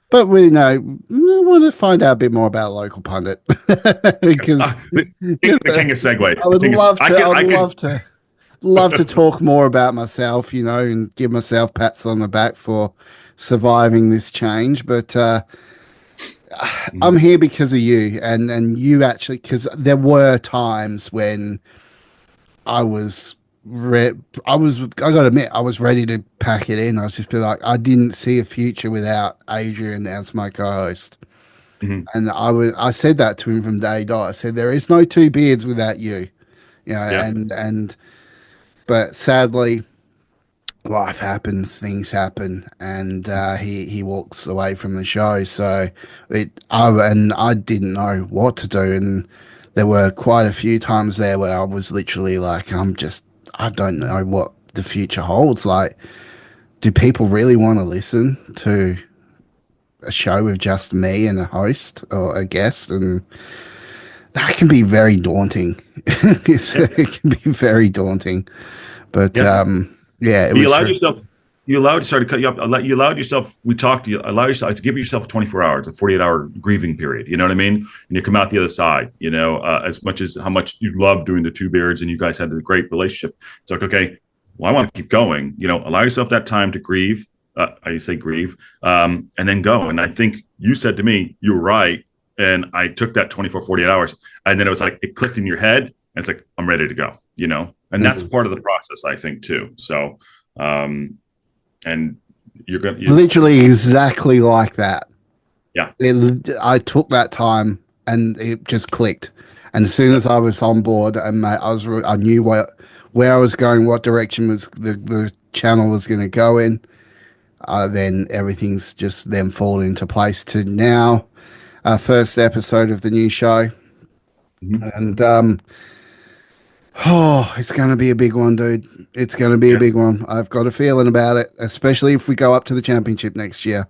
But we want to find out a bit more about Local Pundit because the king of segue. I would love to. I would love to talk more about myself, and give myself pats on the back for surviving this change. But I'm here because of you, and you actually, because there were times when I was. I gotta admit, I was ready to pack it in. I was just be like, I didn't see a future without Adrian as my co-host. Mm-hmm. And I said that to him from day dot. I said, there is no two beards without you, Yeah. but sadly, life happens, things happen, and he walks away from the show. So I didn't know what to do, and there were quite a few times there where I was literally like, I don't know what the future holds. Like, do people really want to listen to a show with just me and a host or a guest? And that can be very daunting. It can be very daunting. But yeah, you allowed yourself. Sorry to cut you up. You allowed yourself. We talked to you. Allow yourself to give yourself 24 hours, a 48-hour grieving period. You know what I mean? And you come out the other side. As much as how much you love doing the two beards, and you guys had a great relationship. It's like, okay, well, I want to keep going. Allow yourself that time to grieve. I say grieve, and then go. And I think you said to me, you were right. And I took that 24, 48 hours, and then it was like it clicked in your head, and it's like, I'm ready to go. And that's part of the process, I think, too. So. And you're literally exactly like that. Yeah. I took that time and it just clicked. And as soon as I was on board and I knew where I was going, what direction was the channel was going to go in, then everything's just then fallen into place to now, first episode of the new show. Mm-hmm. And it's going to be a big one, dude. It's going to be a big one. I've got a feeling about it, especially if we go up to the championship next year.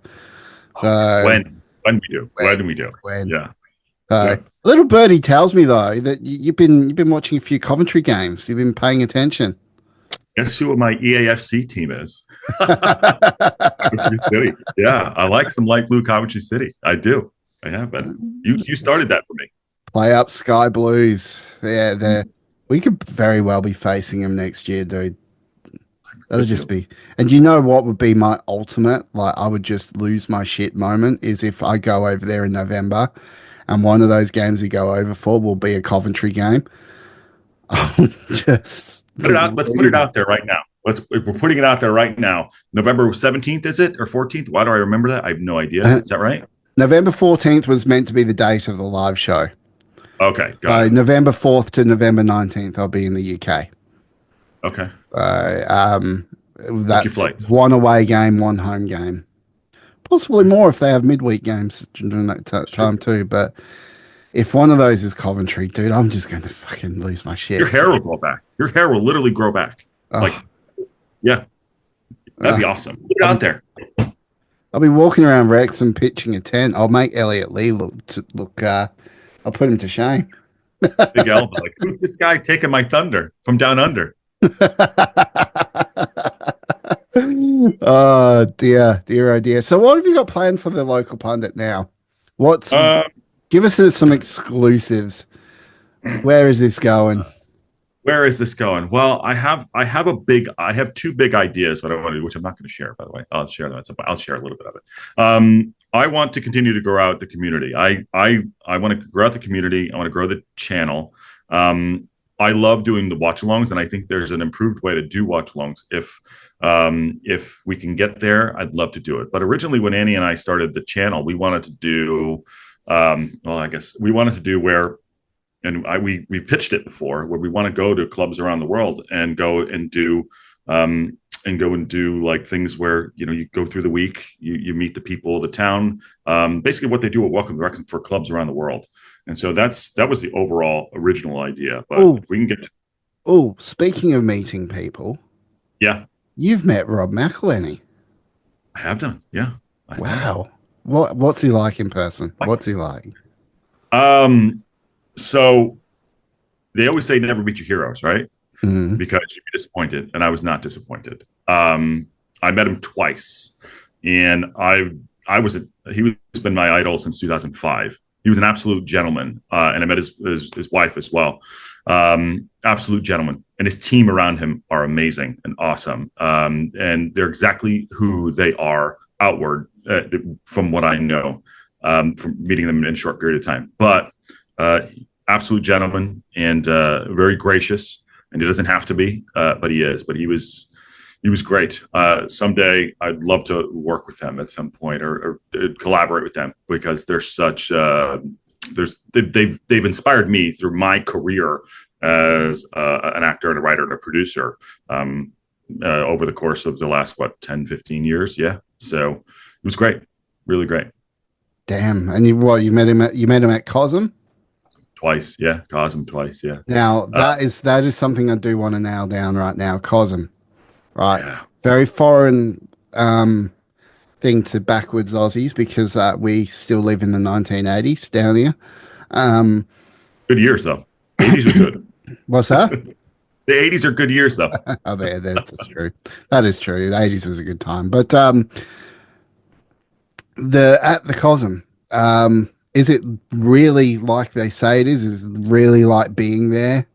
So when we do, when we do, yeah. Little birdie tells me though that you've been watching a few Coventry games. You've been paying attention. Guess who my EAFC team is? Coventry City. Yeah, I like some light blue Coventry City. I do. I have been. You started that for me. Play up Sky Blues. Yeah, we could very well be facing them next year, dude. That'll just be. And you know what would be my ultimate? Like, I would just lose my shit moment is if I go over there in November and one of those games we go over for will be a Coventry game. Just let's put it out there right now. We're putting it out there right now. November 17th, is it? Or 14th? Why do I remember that? I have no idea. Is that right? November 14th was meant to be the date of the live show. Okay, got it. November 4th to November 19th, I'll be in the UK. Okay. That's one away game, one home game. Possibly more if they have midweek games during that time too. But If one of those is Coventry, dude, I'm just going to fucking lose my Your shit. hair will grow back. Your hair will literally grow back. Like, Oh, yeah, that'd be uh, awesome. Put it I'll out be there. I'll be walking around Wrexham pitching a tent. I'll make Elliot Lee look. I'll put him to shame. Big elbow. Like, who's this guy taking my thunder from down under? Oh dear, dear, oh dear. So, what have you got planned for the local pundit now? What's Uh, Give us some exclusives. Where is this going? where is this going? Well, I have two big ideas, but I want to, which I'm not going to share, by the way. I'll share that. I'll share a little bit of it. I want to continue to grow out the community. I want to grow out the community. I want to grow the channel. I love doing the watch alongs, and I think there's an improved way to do watch alongs. If we can get there, I'd love to do it. But originally, when Annie and I started the channel, we wanted to do, well, I guess we wanted to do where, and we pitched it before, where we want to go to clubs around the world and go and do like things where, you know, you go through the week, you meet the people of the town, basically what they do at Welcome to Wrexham for clubs around the world. And so that was the overall original idea. But Oh, if we can get, oh, speaking of meeting people, yeah, you've met Rob McElhenney. I have done, yeah, I have. Wow. What's he like in person? What's he like? Um, so they always say never meet your heroes, right? Mm. Because you'd be disappointed, and I was not disappointed. I met him twice, and I was he was been my idol since 2005. He was an absolute gentleman, and I met his wife as well. Absolute gentleman, and his team around him are amazing and awesome, and they're exactly who they are outward, from what I know, from meeting them in a short period of time. But uh, absolute gentleman and very gracious, and he doesn't have to be, but he is. But he was great. Someday I'd love to work with them at some point, or collaborate with them, because they're such they've inspired me through my career as an actor and a writer and a producer, over the course of the last 10-15 years. Yeah, so it was great, really great. Damn. And you met him at Cosm? Twice, yeah, Cosm twice, yeah. Now uh, that is something I do want to nail down right now. Cosm, right? yeah, Very foreign thing to backwards Aussies because we still live in the 1980s down here. Um, good years though. The 80s are good. what's that? The 80s are good years though. Oh, that's true. That is true. The 80s was a good time. But the at the Cosm, is it really like they say it is? Is it really like being there?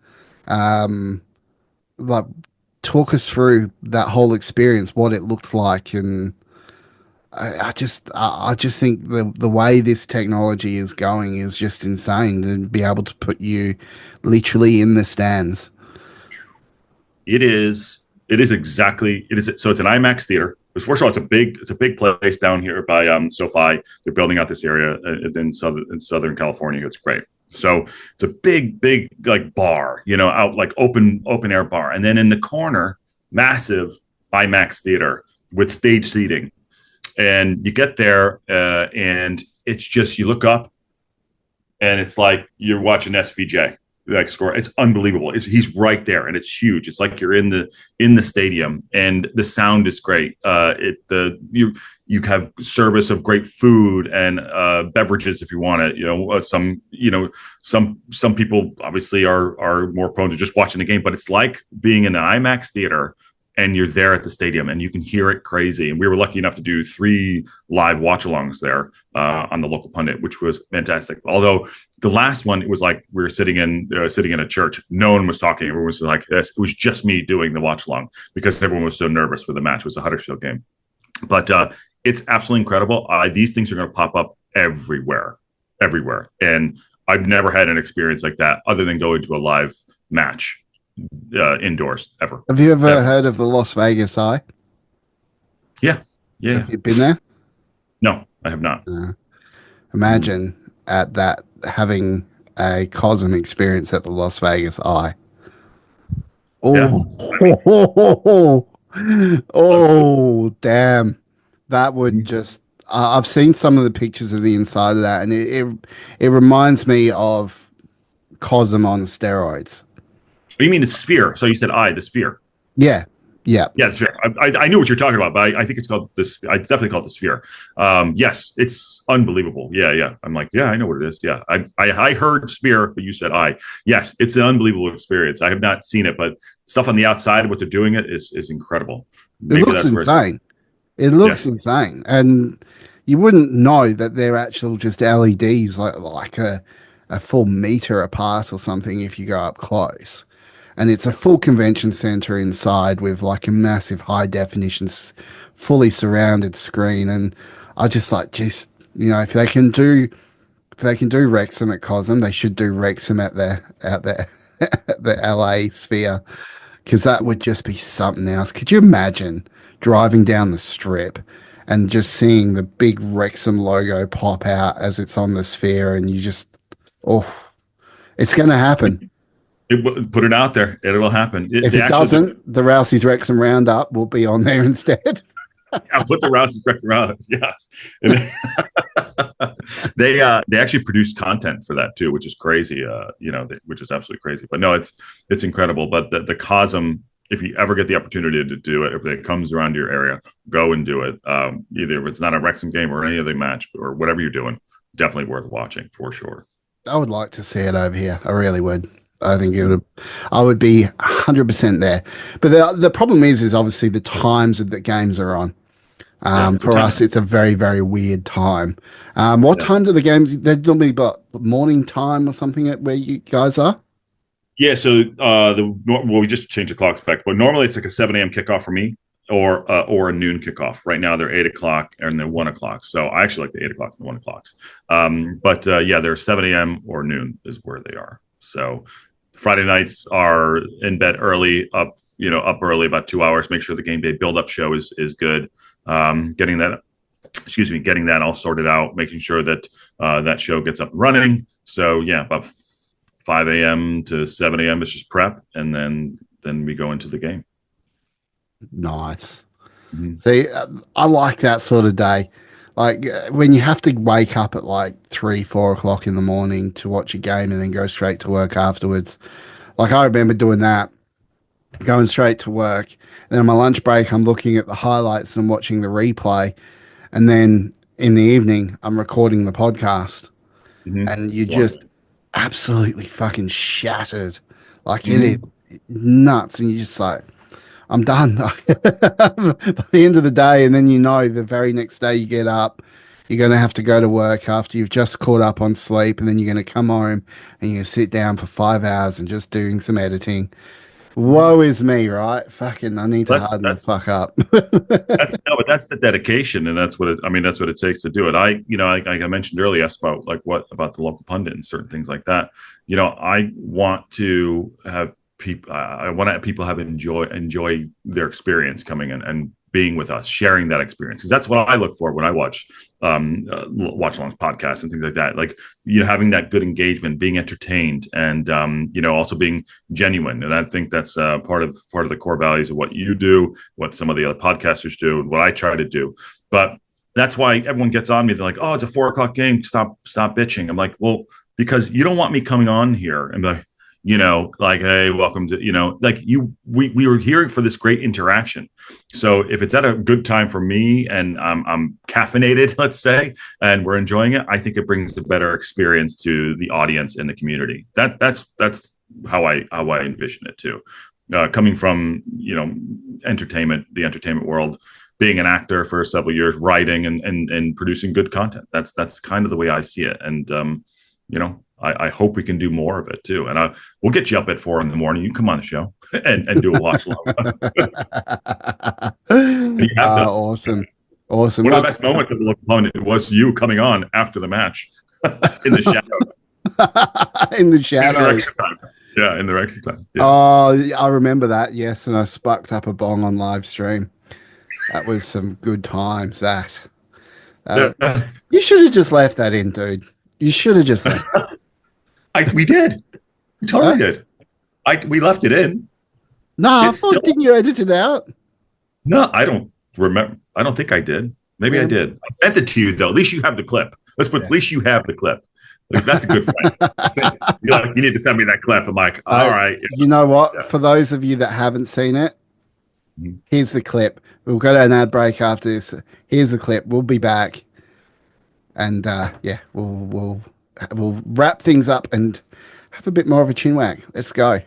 Um, like talk us through that whole experience, what it looked like, and I just think the way this technology is going is just insane to be able to put you literally in the stands. It is exactly it is. So it's an IMAX theater. First of all, it's a big place down here by SoFi. They're building out this area in Southern California. It's great. So it's a big like bar, you know, out like open air bar, and then in the corner, massive IMAX theater with stage seating. And you get there, and it's just, you look up, and it's like you're watching SVJ like score. It's unbelievable. He's right there, and it's huge. It's like you're in the stadium, and the sound is great. You have service of great food and beverages if you want it. You know, some people obviously are more prone to just watching the game, but it's like being in an IMAX theater, and you're there at the stadium, and you can hear it crazy. And we were lucky enough to do 3 live watch-alongs there on the Local Pundit, which was fantastic. Although the last one, it was like we were sitting in a church. No one was talking. Everyone was like this. It was just me doing the watch-along because everyone was so nervous for the match. It was a Huddersfield game. But it's absolutely incredible. These things are going to pop up everywhere, everywhere. And I've never had an experience like that other than going to a live match indoors ever. Have you ever Ever. heard of the Las Vegas Eye? Yeah. Yeah. Have you been there? No, I have not. Imagine at that having a Cosm experience at the Las Vegas Eye. Yeah. Oh, I mean, oh, damn. That would just, I've seen some of the pictures of the inside of that, and it reminds me of Cosm on steroids. You mean the sphere? So you said the sphere. Yeah, yeah. Yeah, the sphere. I knew what you're talking about, but I think it's called this. I definitely call it the sphere. Yes, it's unbelievable. Yeah, yeah. I'm like, yeah, I know what it is. Yeah, I heard sphere, but you said I. Yes, it's an unbelievable experience. I have not seen it, but stuff on the outside, what they're doing it is incredible. It Maybe looks that's where it's going. insane. It looks Yes. insane, and you wouldn't know that they're actual just LEDs, like a full meter apart or something if you go up close. And it's a Yeah. full convention center inside with like a massive high definition, fully surrounded screen. And I just like, just if they can do Wrexham at Cosm, they should do Wrexham at the at the LA Sphere because that would just be something else. Could you imagine driving down the strip and just seeing the big Wrexham logo pop out as it's on the Sphere, and you just, oh, it's going to happen. Put it out there. It'll happen. If They it actually doesn't, the Rousey's Wrexham Roundup will be on there instead. I'll put the Rousey specs around. Yes. And they actually produce content for that too, which is crazy. Which is absolutely crazy. But no, it's incredible. But the Cosm, if you ever get the opportunity to do it, if it comes around your area, go and do it. Either if it's not a Wrexham game or any other match or whatever you're doing, definitely worth watching for sure. I would like to see it over here. I really would. I think it would. I would be 100% there. But the problem is obviously the times that the games are on. Yeah. What For time? us, it's a very, very weird time. What Yeah. time do the games? They're normally about morning time or something at where you guys are. Yeah, so we just changed the clocks back, but normally it's like a 7 a.m. kickoff for me, or a noon kickoff. Right now they're 8 o'clock and they're 1 o'clock. So I actually like the 8 o'clock and the 1 o'clocks. But yeah, they're 7 a.m. or noon is where they are. So Friday nights are in bed early, up early about 2 hours. Make sure the game day build up show is good. Getting that all sorted out, making sure that that show gets up and running. So yeah, about 5 a.m. to 7 a.m. is just prep, and then we go into the game. Nice. Mhm. See, I like that sort of day. Like when you have to wake up at like 3, 4 o'clock in the morning to watch a game and then go straight to work afterwards. Like I remember doing that, going straight to work. And on my lunch break, I'm looking at the highlights and watching the replay. And then in the evening, I'm recording the podcast. And you It's a lot. just absolutely fucking shattered. Like it is Mhm. nuts. And you're just like, I'm done by the end of the day. And then the very next day you get up, you're going to have to go to work after you've just caught up on sleep. And then you're going to come home and you're going to sit down for 5 hours and just doing some editing. Mhm. Woe is me, right? Fucking, I need to That's harden the that's fuck up. that's no, but that's the dedication, and that's what it. I mean, that's what it takes to do it. I mentioned earlier about like what about the local pundit and certain things like that. I want to have people. I want to have people have enjoy their experience coming in and being with us, sharing that experience, because that's what I look for when I watch along podcasts and things like that. Like having that good engagement, being entertained, and also being genuine. And I think that's part of the core values of what you do, what some of the other podcasters do, and what I try to do. But that's why everyone gets on me. They're like, "Oh, it's a 4 o'clock game. Stop bitching." I'm like, "Well, because you don't want me coming on here and like." Like, hey, welcome to, like we were here for this great interaction. So if it's at a good time for me and I'm caffeinated, let's say, and we're enjoying it, I think it brings a better experience to the audience and the community. That's how I envision it too. Coming from the entertainment world, being an actor for several years, writing and producing good content. That's kind of the way I see it. And I hope we can do more of it too. And we'll get you up at 4 a.m. You come on the show and do a watch along with us. And you have to. Awesome. Awesome. One of the best moments of the local opponent was you coming on after the match in the shadows. In the In the Wrexham shadows. time. Yeah, in the Wrexham time. Yeah. Oh, I remember that. Yes. And I spucked up a bong on live stream. That was some good times. Uh, Yeah. you should have just left that in, dude. You should have just left. We did. We totally Huh? did. We left it in. No, I It's thought, still didn't you edit it out? no, I don't remember. I don't think I did. Maybe I Yeah. did. I sent it to you though. At least you have the clip. Let's put. Yeah. At least you have the clip. Like that's a good friend. You're like, you need to send me that clip. I'm like, all right. You know what? Yeah. For those of you that haven't seen it, Mhm. here's the clip. We'll go to an ad break after this. Here's the clip. We'll be back, and yeah, we'll wrap things up and have a bit more of a chin wag. Let's go.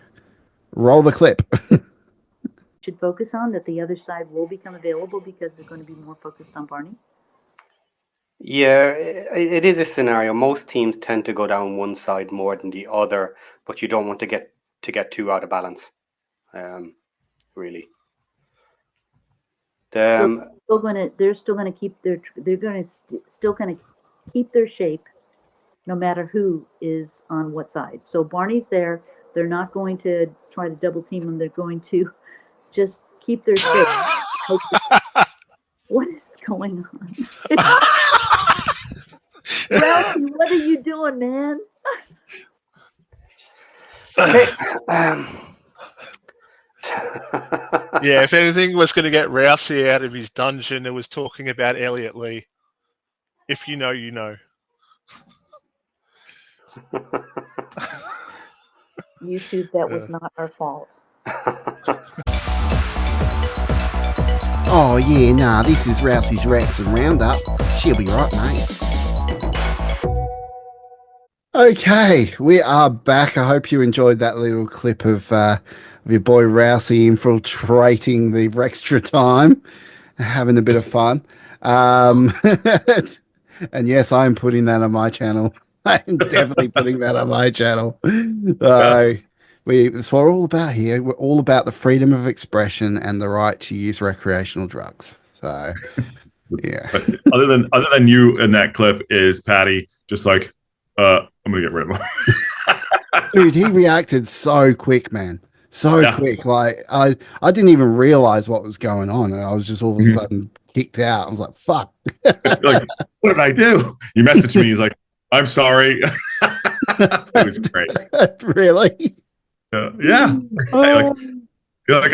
Roll the clip. Should focus on that the other side will become available because they're going to be more focused on Barney? Yeah, it is a scenario. Most teams tend to go down one side more than the other, but you don't want to get too out of balance. Really. So they're still going to keep they're going to still going to keep their shape, no matter who is on what side. So Barney's there. They're not going to try to double team them. They're going to just keep their shape. What is going on? Rousey, what are you doing, man? Okay. Yeah, if anything was going to get Rousey out of his dungeon, it was talking about Elliot Lee. If you know, you know. YouTube, that was not our fault. Oh yeah, nah. This is Rousey's Wrexham Roundup. She'll be right, mate. Okay, we are back. I hope you enjoyed that little clip of your boy Rousey infiltrating the Rextra time, having a bit of fun. And yes, I'm putting that on my channel. I'm definitely putting that on my channel. That's what we're all about here. We're all about the freedom of expression and the right to use recreational drugs. So, yeah. But other than you in that clip is Patty just like, I'm gonna get rid of him. Dude, he reacted so quick, man. So Yeah. quick. Like I didn't even realize what was going on, and I was just all of a sudden kicked out. I was like, "Fuck!" Like, what did I do? He messaged me. He's like, "I'm sorry." It was great. Really? Yeah. Like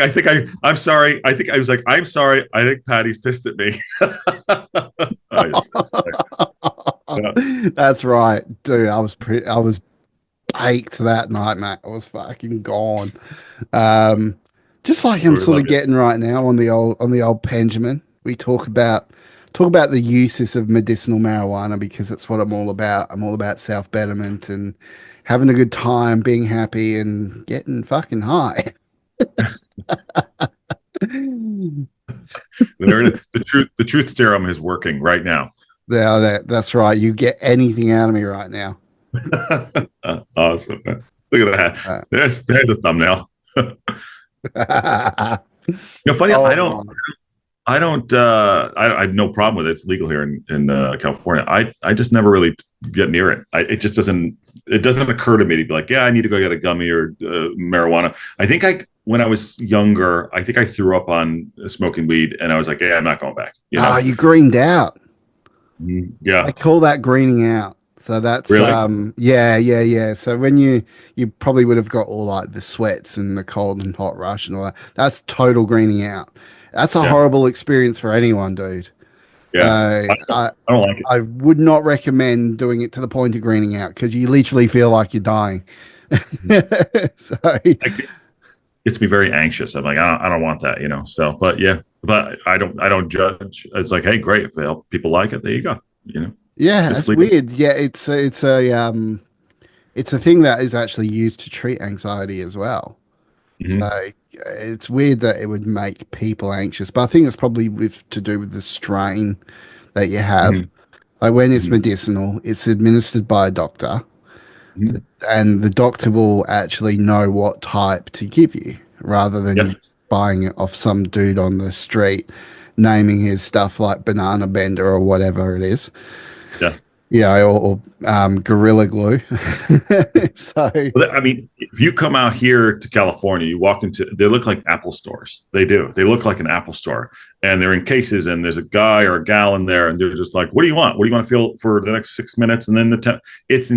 I'm sorry. I was like, I'm sorry. I think Patty's pissed at me. Yeah. That's right, dude. I was baked that night, mate. I was fucking gone. Just like I'm We sort love of you. getting right now on the old Benjamin. We talk about the uses of medicinal marijuana because it's what I'm all about. I'm all about self betterment and having a good time, being happy, and getting fucking high. There it is. The truth serum is working right now. Yeah, that's right. You get anything out of me right now. Awesome. Look at that. There's a thumbnail. Funny. Oh, I have no problem with it. It's legal here in California. I just never really get near it. It just doesn't occur to me to be like, yeah, I need to go get a gummy or marijuana. I think when I was younger, I think I threw up on smoking weed, and I was like, yeah, I'm not going back. You know? you greened out. Yeah. I call that greening out. So that's Really? yeah. So when you probably would have got all like the sweats and the cold and hot rush and all that. That's total greening out. That's a horrible experience for anyone, dude. Yeah. I don't like it. I would not recommend doing it to the point of greening out because you literally feel like you're dying. So Gets me very anxious. I'm like, I don't want that, you know. So, but I don't judge. It's like, hey, great. If people like it, there you go. You know. yeah, Just it's leave weird. Yeah, it's a thing that is actually used to treat anxiety as well. Mhm. So it's weird that it would make people anxious, but I think it's probably to do with the strain that you have. Mhm. Like when it's Mhm. medicinal, it's administered by a doctor, Mhm. and the doctor will actually know what type to give you rather than Yeah. you buying it off some dude on the street, naming his stuff like banana bender or whatever it is. Yeah. Yeah, or gorilla glue. So But I mean, if you come out here to California, you walk into, they look like Apple stores. They do. They look like an Apple store, and they're in cases. And there's a guy or a gal in there, and they're just like, "What do you want? What do you want to feel for the next 6 minutes?" And then it's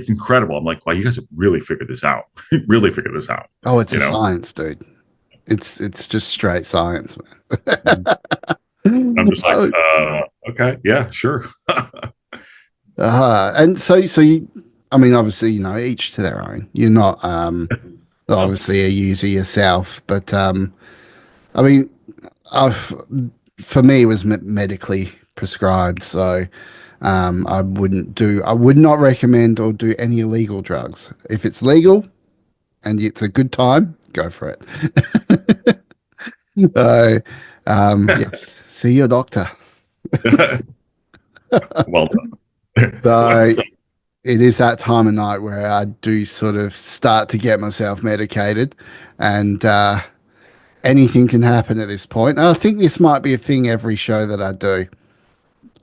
incredible. I'm like, "Wow, you guys have really figured this out. really figured this out." oh, it's You a know? science, dude. It's just straight science, man. I'm just like, Oh, okay, yeah, sure. and so you, I mean, obviously, each to their own. You're not No. obviously a user yourself, but I mean, I've, for me, it was medically prescribed, so I would not recommend or do any illegal drugs. If it's legal and it's a good time, go for it. So, yes, see your doctor. Well done. So So, it is that time of night where I do sort of start to get myself medicated, and anything can happen at this point. And I think this might be a thing every show that I do.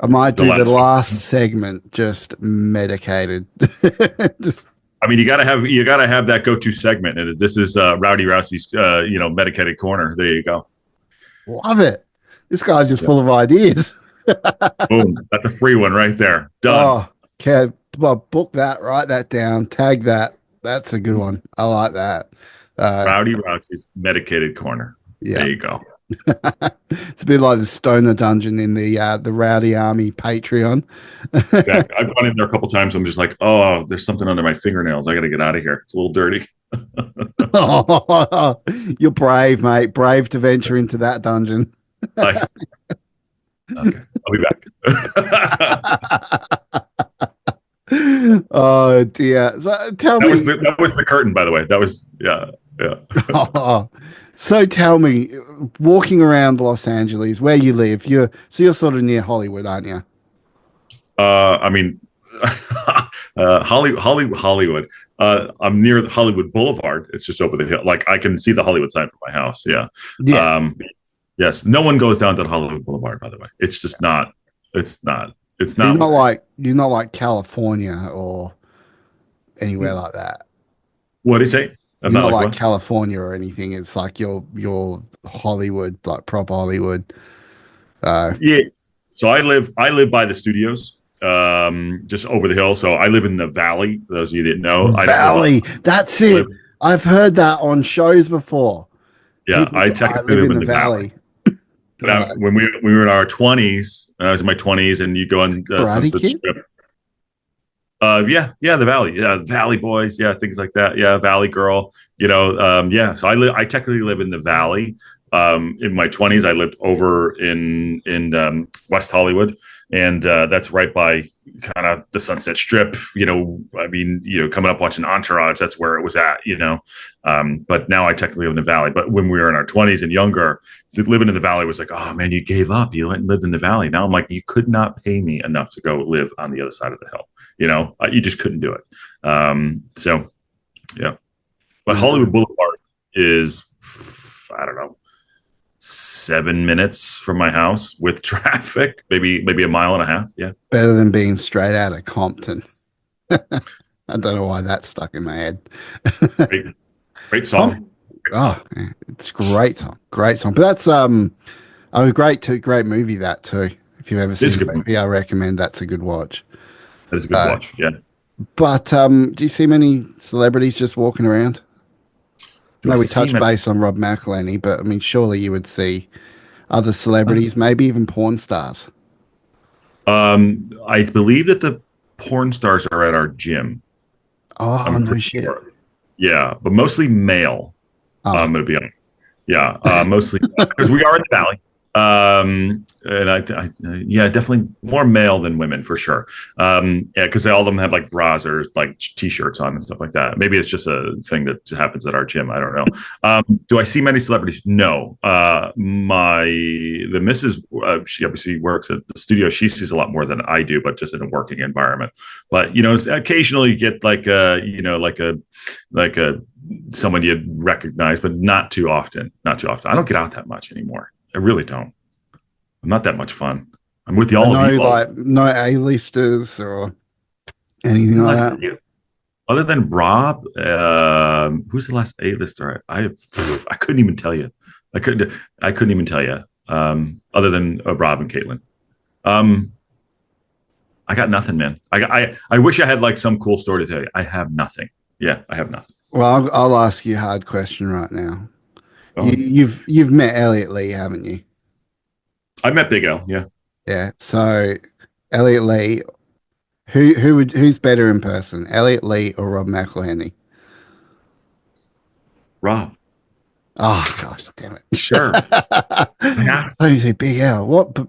I might the do the last one. last segment just medicated. Just I mean, you gotta have that go-to segment, and this is Rowdy Rousey's medicated corner. There you go. love it. This guy's just Yeah. full of ideas. Boom. That's a free one right there. Done. Oh, okay. Well, book that, write that down, tag that. That's a good one. I like that. Uh, Rowdy Rousey's medicated corner. yeah. There you go. It's a bit like the Stoner Dungeon in the Rowdy Army Patreon. Exactly. I've gone in there a couple times. I'm just like, oh, there's something under my fingernails. I got to get out of here. It's a little dirty. You're brave, mate. Brave to venture into that dungeon. Okay, I'll be back. Oh dear. So tell me. That was the curtain, by the way. That was yeah. So tell me, walking around Los Angeles, where you live, you're sort of near Hollywood, aren't you? I mean, Hollywood. I'm near Hollywood Boulevard. It's just over the hill. Like I can see the Hollywood sign from my house. Yeah. Yeah. Yes. No one goes down to Hollywood Boulevard. By the way, it's just not. It's not. It's You're not. not like California or anywhere like that. What do you say? I'm You're not not like what? California or anything. It's like you're Hollywood, like proper Hollywood. Yeah. So I live by the studios, just over the hill. So I live in the valley. Those of you that know, I don't live Valley. That's it. I've heard that on shows before. Yeah, People I say, I technically live live in in the the valley. valley. But when we were in our 20s, I was in my 20s, and you go on Karate Sunset Kid? Strip. Yeah, the Valley, yeah, Valley Boys, yeah, things like that, yeah, Valley Girl, yeah. So I technically live in the Valley. In my 20s, I lived over in West Hollywood, and that's right by kind of the Sunset Strip. I mean, coming up watching Entourage, that's where it was at. But now I technically live in the Valley. But when we were in our 20s and younger, living in the Valley was like, oh man, you gave up. You went and lived in the Valley. Now I'm like, you could not pay me enough to go live on the other side of the hill. You just couldn't do it. So yeah, but Hollywood Boulevard is, I don't know, 7 minutes from my house with traffic, maybe a mile and a half. Yeah, Better than being straight out of Compton. I don't know why that stuck in my head. great song. Oh, it's a great song. Great song. But that's a great movie that too. If you've ever seen the movie, I recommend that's a good watch. That is a good watch. Yeah. But do you see many celebrities just walking around? No, we touched base on Rob McElhenney, but I mean, surely you would see other celebrities, maybe even porn stars. I believe that the porn stars are at our gym. Oh, no shit. Sure. Yeah, but mostly male. I'm going to be honest. Yeah, mostly because we are in the Valley. And yeah, definitely more male than women for sure. Yeah, because all of them have like bras or like t-shirts on and stuff like that. Maybe it's just a thing that happens at our gym. I don't know. Do I see many celebrities? No. The missus, she obviously works at the studio. She sees a lot more than I do, but just in a working environment. But occasionally you get like someone you'd recognize, but not too often. Not too often. I don't get out that much anymore. I really don't. I'm not that much fun. I'm with all of you. Like no A-listers or anything like that. Other than Rob, who's the last A-lister? I couldn't even tell you. I couldn't even tell you. Other than Rob and Caitlin. I got nothing, man. I wish I had like some cool story to tell you. I have nothing. Yeah, I have nothing. Well, I'll ask you a hard question right now. You've met Elliot Lee, haven't you? I met Big L. Yeah, Yeah. So Elliot Lee, who's better in person, Elliot Lee or Rob McElhenney? Rob. Oh gosh, damn it! Sure. Yeah. Let me say Big L. What?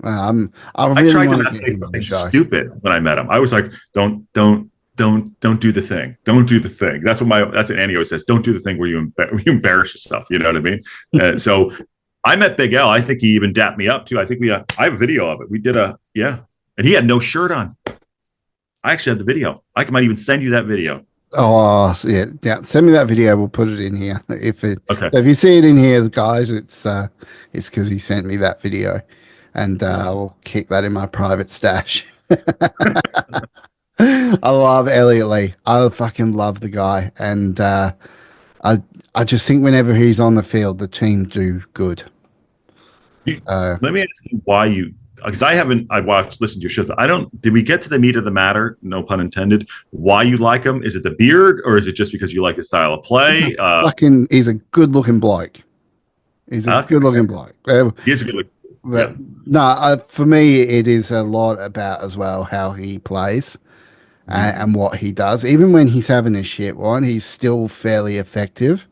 I I really tried to want to not get say him on the something show. stupid when I met him. I was like, don't do the thing. Don't do the thing. That's what Annie always says. Don't do the thing where where you embarrass yourself. You know what I mean? So I met Big L. I think he even dapped me up too. I think I have a video of it. We did yeah, and he had no shirt on. I actually have the video. I might even send you that video. Oh, so yeah. Send me that video. We'll put it in here. Okay. If you see it in here, guys, it's because he sent me that video, and I'll keep that in my private stash. I love Elliot Lee. I fucking love the guy, and I I just think whenever he's on the field, the team do good. You, Uh, let me ask you why you, because I listened to your show. I don't, did we get to the meat of the matter? No pun intended. Why you like him? Is it the beard or is it just because you like his style of play? he's a good looking bloke. He's a Okay. good looking bloke. He is a good look. But Yeah. no, for me, it is a lot about as well how he plays Mhm. and what he does. Even when he's having a shit one, he's still fairly effective,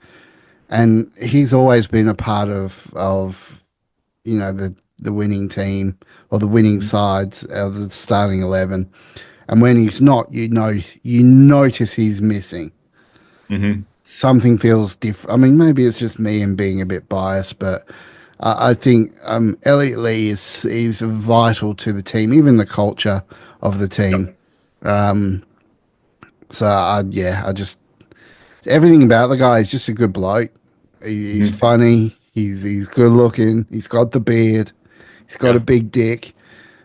and he's always been a part of the winning team or the winning Mhm. sides of the starting 11. And when he's not, you notice he's missing. Mhm. Something feels different. I mean, maybe it's just me and being a bit biased, but I think Elliot Lee is vital to the team, even the culture of the team. Yep. Um, so I just everything about the guy is just a good bloke. He's Mhm. funny. He's good looking. He's got the beard. He's got a Yeah. big dick.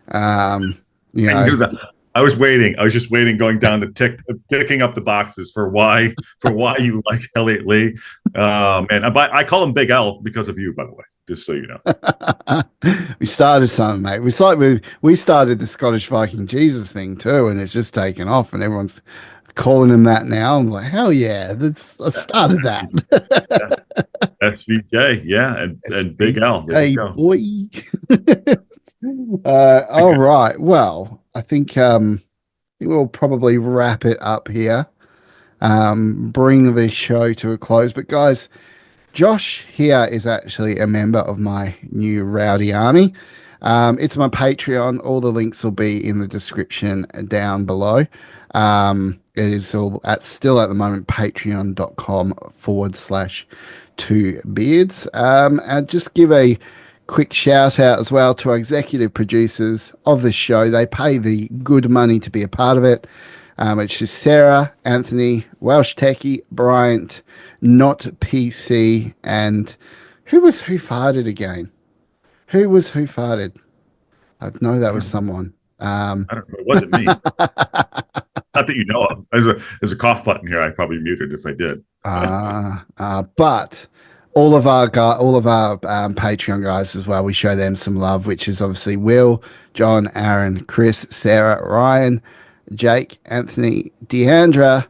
Um, you I know, knew that. I was waiting. I was just waiting, going down to ticking up the boxes for why you like Elliot Lee. And I call him Big L because of you, by the way, just so you know. we started something, mate. We started the Scottish Viking Jesus thing too, and it's just taken off, and everyone's calling him that now. I'm like, hell yeah, I started that. Yeah. SVJ, yeah, and Big L. There you Hey go. boy. All right. Well, I think we'll probably wrap it up here. Bring the show to a close. But guys, Josh here is actually a member of my new rowdy army. It's my Patreon. All the links will be in the description down below. It is all still at the moment patreon.com/2beards. And just give a quick shout out as well to our executive producers of this show. They pay the good money to be a part of it. Which is Sarah, Anthony, Welsh Techie, Bryant, Not PC, and who farted again? Who farted? I know that I was don't know. someone. I don't know. It wasn't me. Not that you know of. There's a cough button here. I probably muted if I did. But all of our Patreon guys as well, we show them some love, which is obviously Will, John, Aaron, Chris, Sarah, Ryan, Jake, Anthony, Deandra,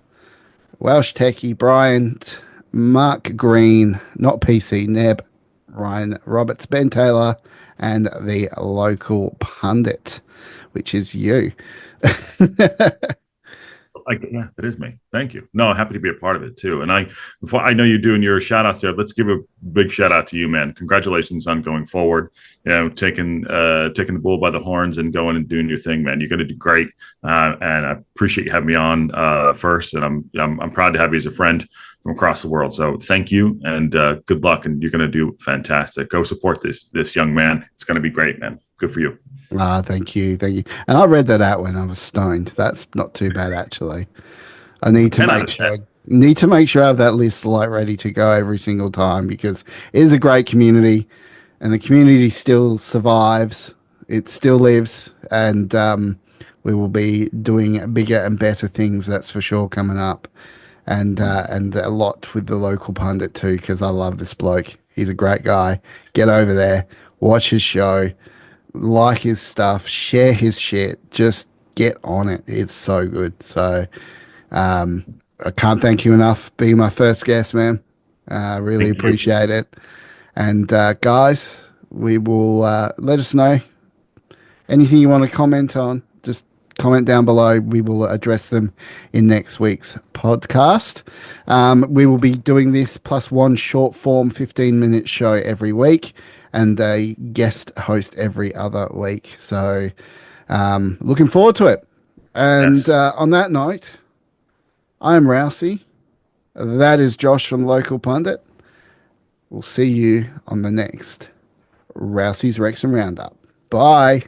Welsh Techie, Bryant, Mark Green, Not PC, Neb, Ryan Roberts, Ben Taylor, and the local pundit, which is you. Yeah, that is me. Thank you. No, I'm happy to be a part of it too. And before I know you're doing your shout outs there, let's give a big shout out to you, man. Congratulations on going forward. You know, taking the bull by the horns and going and doing your thing, man. You're going to do great. And I appreciate you having me on first. And I'm proud to have you as a friend from across the world. So thank you and good luck. And you're going to do fantastic. Go support this young man. It's going to be great, man. Good for you. Thank you, thank you. And I read that out when I was stoned. That's not too bad actually. I need to 10 out make of sure 10. I have that list like ready to go every single time because it is a great community and the community still survives. It still lives and we will be doing bigger and better things, that's for sure, coming up. And a lot with the local pundit too, because I love this bloke. He's a great guy. Get over there, watch his show, like his stuff, share his shit, just get on it. It's so good. So I can't thank you enough being my first guest, man. I really Thank you. appreciate it. And guys, we will let us know. Anything you want to comment on, just comment down below. We will address them in next week's podcast. We will be doing this plus one short form 15-minute show every week and a guest host every other week. So looking forward to it. And Yes. on that note, I am Rousey. That is Josh from Local Pundit. We'll see you on the next Rousey's Wrexham Roundup. Bye.